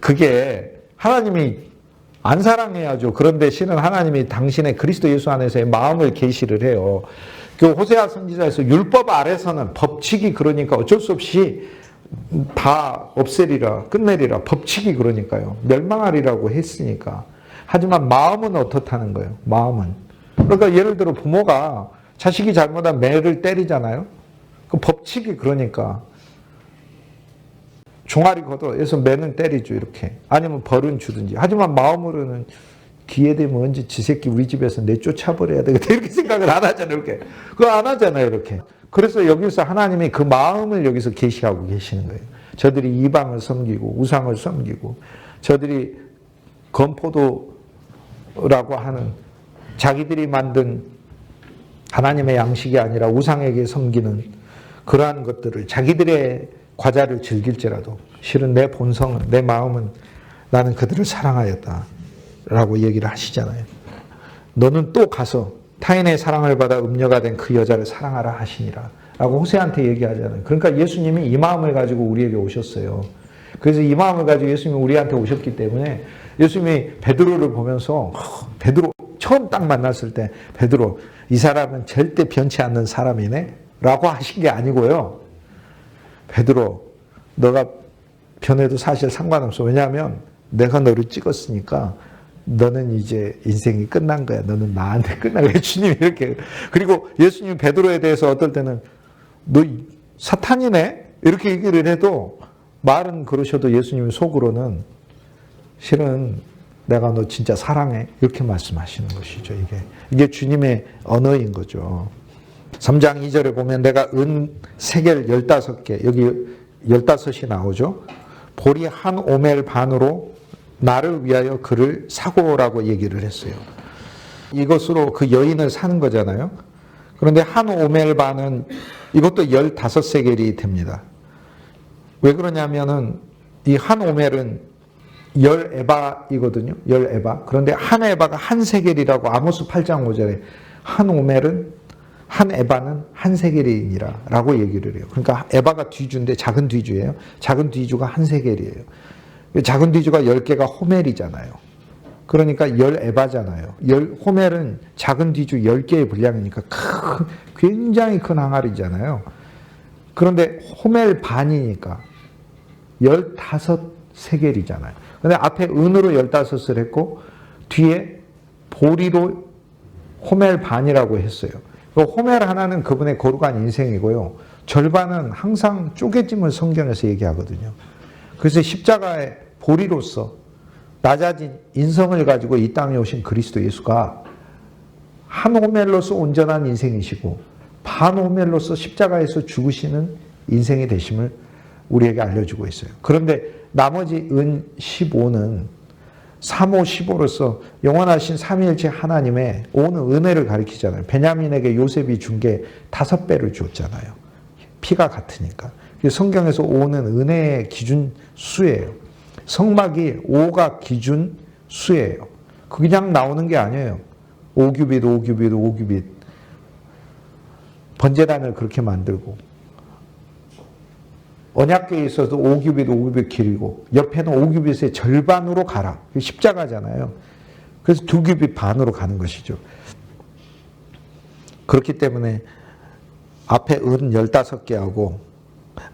그게 하나님이 안 사랑해야죠. 그런데 신은 하나님이 당신의 그리스도 예수 안에서의 마음을 계시를 해요. 그 호세아 선지자에서 율법 아래서는 법칙이 그러니까 어쩔 수 없이 다 없애리라, 끝내리라, 법칙이 그러니까요. 멸망하리라고 했으니까. 하지만 마음은 어떻다는 거예요. 마음은. 그러니까 예를 들어 부모가 자식이 잘못하면 매를 때리잖아요. 그 법칙이 그러니까. 종아리 걷어에서 매는 때리죠, 이렇게. 아니면 벌은 주든지. 하지만 마음으로는 기회 되면 언제 지 새끼 우리 집에서 내쫓아버려야 되겠다. 이렇게 생각을 안 하잖아요, 이렇게. 그거 안 하잖아요, 이렇게. 그래서 여기서 하나님이 그 마음을 여기서 계시하고 계시는 거예요. 저들이 이방을 섬기고 우상을 섬기고 저들이 건포도라고 하는 자기들이 만든 하나님의 양식이 아니라 우상에게 섬기는 그러한 것들을 자기들의 과자를 즐길지라도 실은 내 본성은 내 마음은 나는 그들을 사랑하였다 라고 얘기를 하시잖아요. 너는 또 가서 타인의 사랑을 받아 음녀가 된 그 여자를 사랑하라 하시니라 라고 호세한테 얘기하잖아요. 그러니까 예수님이 이 마음을 가지고 우리에게 오셨어요. 그래서 이 마음을 가지고 예수님이 우리한테 오셨기 때문에 예수님이 베드로를 보면서 베드로 처음 딱 만났을 때 베드로 이 사람은 절대 변치 않는 사람이네 라고 하신 게 아니고요. 베드로 너가 변해도 사실 상관없어. 왜냐하면 내가 너를 찍었으니까 너는 이제 인생이 끝난 거야. 너는 나한테 끝난 거야. 주님이 이렇게. 그리고 예수님 베드로에 대해서 어떨 때는 너 사탄이네? 이렇게 얘기를 해도 말은 그러셔도 예수님 속으로는 실은 내가 너 진짜 사랑해. 이렇게 말씀하시는 것이죠. 이게 주님의 언어인 거죠. 3장 2절에 보면 내가 은 세겔 15개, 여기 15이 나오죠. 보리 한 오멜 반으로 나를 위하여 그를 사고라고 얘기를 했어요. 이것으로 그 여인을 사는 거잖아요. 그런데 한 오멜 반은 이것도 15세겔이 됩니다. 왜 그러냐면은 이 한 오멜은 10에바이거든요. 10에바. 그런데 한 에바가 한 세겔이라고 아모스 8장 5절에 한 오멜은 한 에바는 한 세겔이니라 라고 얘기를 해요. 그러니까 에바가 뒤주인데 작은 뒤주예요. 작은 뒤주가 한 세겔이에요. 작은 뒤주가 10개가 호멜이잖아요. 그러니까 10에바잖아요. 호멜은 작은 뒤주 10개의 분량이니까 굉장히 큰 항아리잖아요. 그런데 호멜 반이니까 15세겔이잖아요. 근데 앞에 은으로 15을 했고 뒤에 보리로 호멜 반이라고 했어요. 호멜 하나는 그분의 거룩한 인생이고요. 절반은 항상 쪼개짐을 성경에서 얘기하거든요. 그래서 십자가의 보리로서 낮아진 인성을 가지고 이 땅에 오신 그리스도 예수가 한 호멜로서 온전한 인생이시고 반 호멜로서 십자가에서 죽으시는 인생이 되심을 우리에게 알려주고 있어요. 그런데 나머지 은 15는 3호 15로서 영원하신 삼위일체 하나님의 온 은혜를 가리키잖아요. 베냐민에게 요셉이 준 게 5배를 줬잖아요. 피가 같으니까. 성경에서 5는 은혜의 기준 수예요. 성막이 5가 기준 수예요. 그냥 나오는 게 아니에요. 5규빗, 5규빗, 5규빗. 번제단을 그렇게 만들고 언약궤에 있어서 5규빗, 5규빗 길이고 옆에는 5규빗의 절반으로 가라. 십자가잖아요. 그래서 2규빗 반으로 가는 것이죠. 그렇기 때문에 앞에 은 15개하고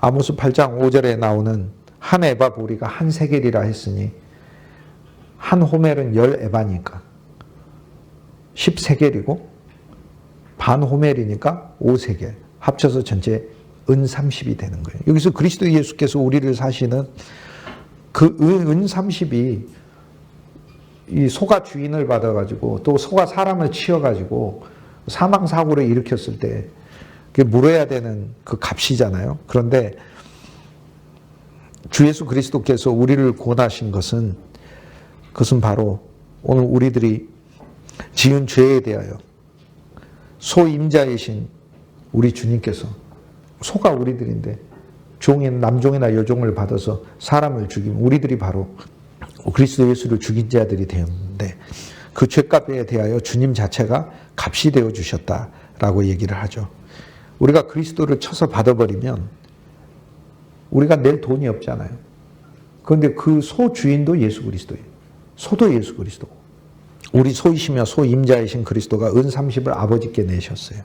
아모스 8장 5절에 나오는 한 에바 보리가 한 세겔이라 했으니 한 호멜은 10에바니까 10세겔이고 반 호멜이니까 5세겔 합쳐서 전체 은 30이 되는 거예요. 여기서 그리스도 예수께서 우리를 사시는 그 은 30이 이 소가 주인을 받아가지고 또 소가 사람을 치어가지고 사망사고를 일으켰을 때 그게 물어야 되는 그 값이잖아요. 그런데 주 예수 그리스도께서 우리를 구원하신 것은 그것은 바로 오늘 우리들이 지은 죄에 대하여 소임자이신 우리 주님께서 소가 우리들인데 종인 남종이나 여종을 받아서 사람을 죽이면 우리들이 바로 그리스도 예수를 죽인 자들이 되었는데 그 죄값에 대하여 주님 자체가 값이 되어 주셨다라고 얘기를 하죠. 우리가 그리스도를 쳐서 받아버리면 우리가 낼 돈이 없잖아요. 그런데 그 소 주인도 예수 그리스도예요. 소도 예수 그리스도고 우리 소이시며 소임자이신 그리스도가 은 30을 아버지께 내셨어요.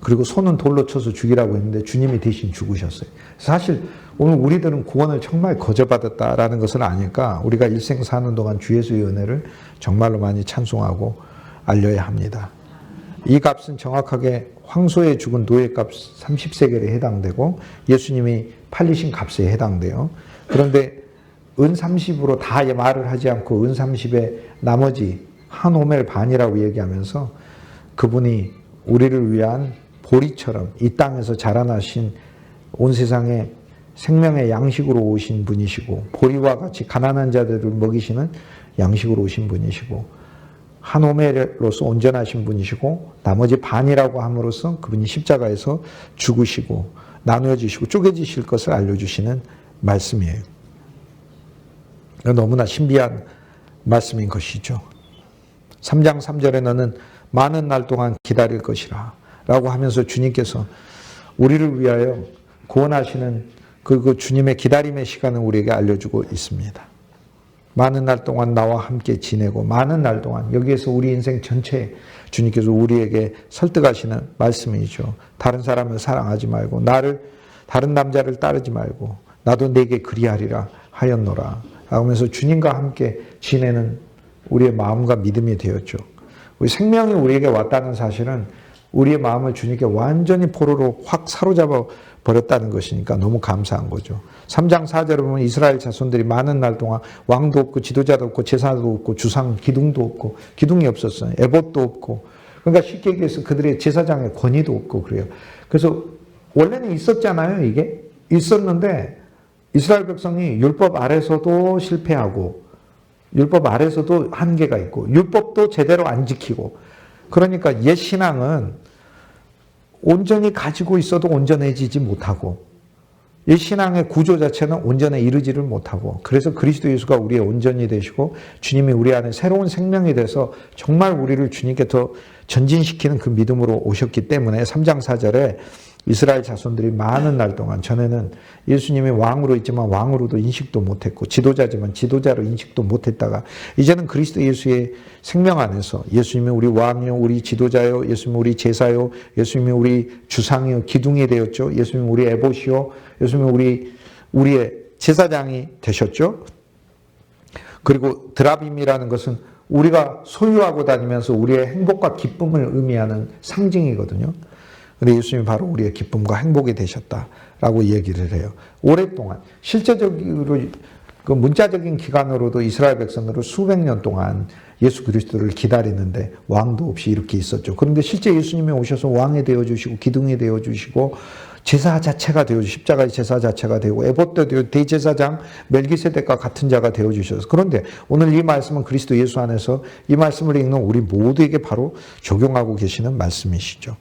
그리고 손은 돌로 쳐서 죽이라고 했는데 주님이 대신 죽으셨어요. 사실 오늘 우리들은 구원을 정말 거저받았다라는 것을 아니까 우리가 일생 사는 동안 주 예수의 은혜를 정말로 많이 찬송하고 알려야 합니다. 이 값은 정확하게 황소에 죽은 노예값 30세겔에 해당되고 예수님이 팔리신 값에 해당돼요. 그런데 은 30으로 다 말을 하지 않고 은 30의 나머지 한 오멜 반이라고 얘기하면서 그분이 우리를 위한 보리처럼 이 땅에서 자라나신 온 세상에 생명의 양식으로 오신 분이시고 보리와 같이 가난한 자들을 먹이시는 양식으로 오신 분이시고 한 오멜로서 온전하신 분이시고 나머지 반이라고 함으로써 그분이 십자가에서 죽으시고 나누어지시고 쪼개지실 것을 알려주시는 말씀이에요. 너무나 신비한 말씀인 것이죠. 3장 3절에 너는 많은 날 동안 기다릴 것이라 라고 하면서 주님께서 우리를 위하여 구원하시는 그 주님의 기다림의 시간을 우리에게 알려주고 있습니다. 많은 날 동안 나와 함께 지내고 많은 날 동안 여기에서 우리 인생 전체에 주님께서 우리에게 설득하시는 말씀이죠. 다른 사람을 사랑하지 말고 다른 남자를 따르지 말고 나도 내게 그리하리라 하였노라 하면서 주님과 함께 지내는 우리의 마음과 믿음이 되었죠. 우리 생명이 우리에게 왔다는 사실은 우리의 마음을 주님께 완전히 포로로 확 사로잡아 버렸다는 것이니까 너무 감사한 거죠. 3장 4절에 보면 이스라엘 자손들이 많은 날 동안 왕도 없고 지도자도 없고 제사도 없고 주상 기둥도 없고 기둥이 없었어요. 에봇도 없고 그러니까 쉽게 얘기해서 그들의 제사장의 권위도 없고 그래요. 그래서 원래는 있었잖아요. 이게 있었는데 이스라엘 백성이 율법 아래서도 실패하고 율법 아래서도 한계가 있고 율법도 제대로 안 지키고 그러니까 옛 신앙은 온전히 가지고 있어도 온전해지지 못하고 옛 신앙의 구조 자체는 온전에 이르지를 못하고 그래서 그리스도 예수가 우리의 온전이 되시고 주님이 우리 안에 새로운 생명이 돼서 정말 우리를 주님께 더 전진시키는 그 믿음으로 오셨기 때문에 3장 4절에 이스라엘 자손들이 많은 날 동안 전에는 예수님이 왕으로 있지만 왕으로도 인식도 못했고 지도자지만 지도자로 인식도 못했다가 이제는 그리스도 예수의 생명 안에서 예수님이 우리 왕이요 우리 지도자요 예수님이 우리 제사요 예수님이 우리 주상이요 기둥이 되었죠. 예수님이 우리 에봇이요 예수님이 우리의 제사장이 되셨죠. 그리고 드라빔이라는 것은 우리가 소유하고 다니면서 우리의 행복과 기쁨을 의미하는 상징이거든요. 근데 예수님이 바로 우리의 기쁨과 행복이 되셨다라고 얘기를 해요. 오랫동안 실제적으로 그 문자적인 기간으로도 이스라엘 백성으로 수백 년 동안 예수 그리스도를 기다리는데 왕도 없이 이렇게 있었죠. 그런데 실제 예수님이 오셔서 왕이 되어주시고 기둥이 되어주시고 제사 자체가 되어주시고 십자가의 제사 자체가 되고 에봇도 되고 대제사장 멜기세덱과 같은 자가 되어주셔서 그런데 오늘 이 말씀은 그리스도 예수 안에서 이 말씀을 읽는 우리 모두에게 바로 적용하고 계시는 말씀이시죠.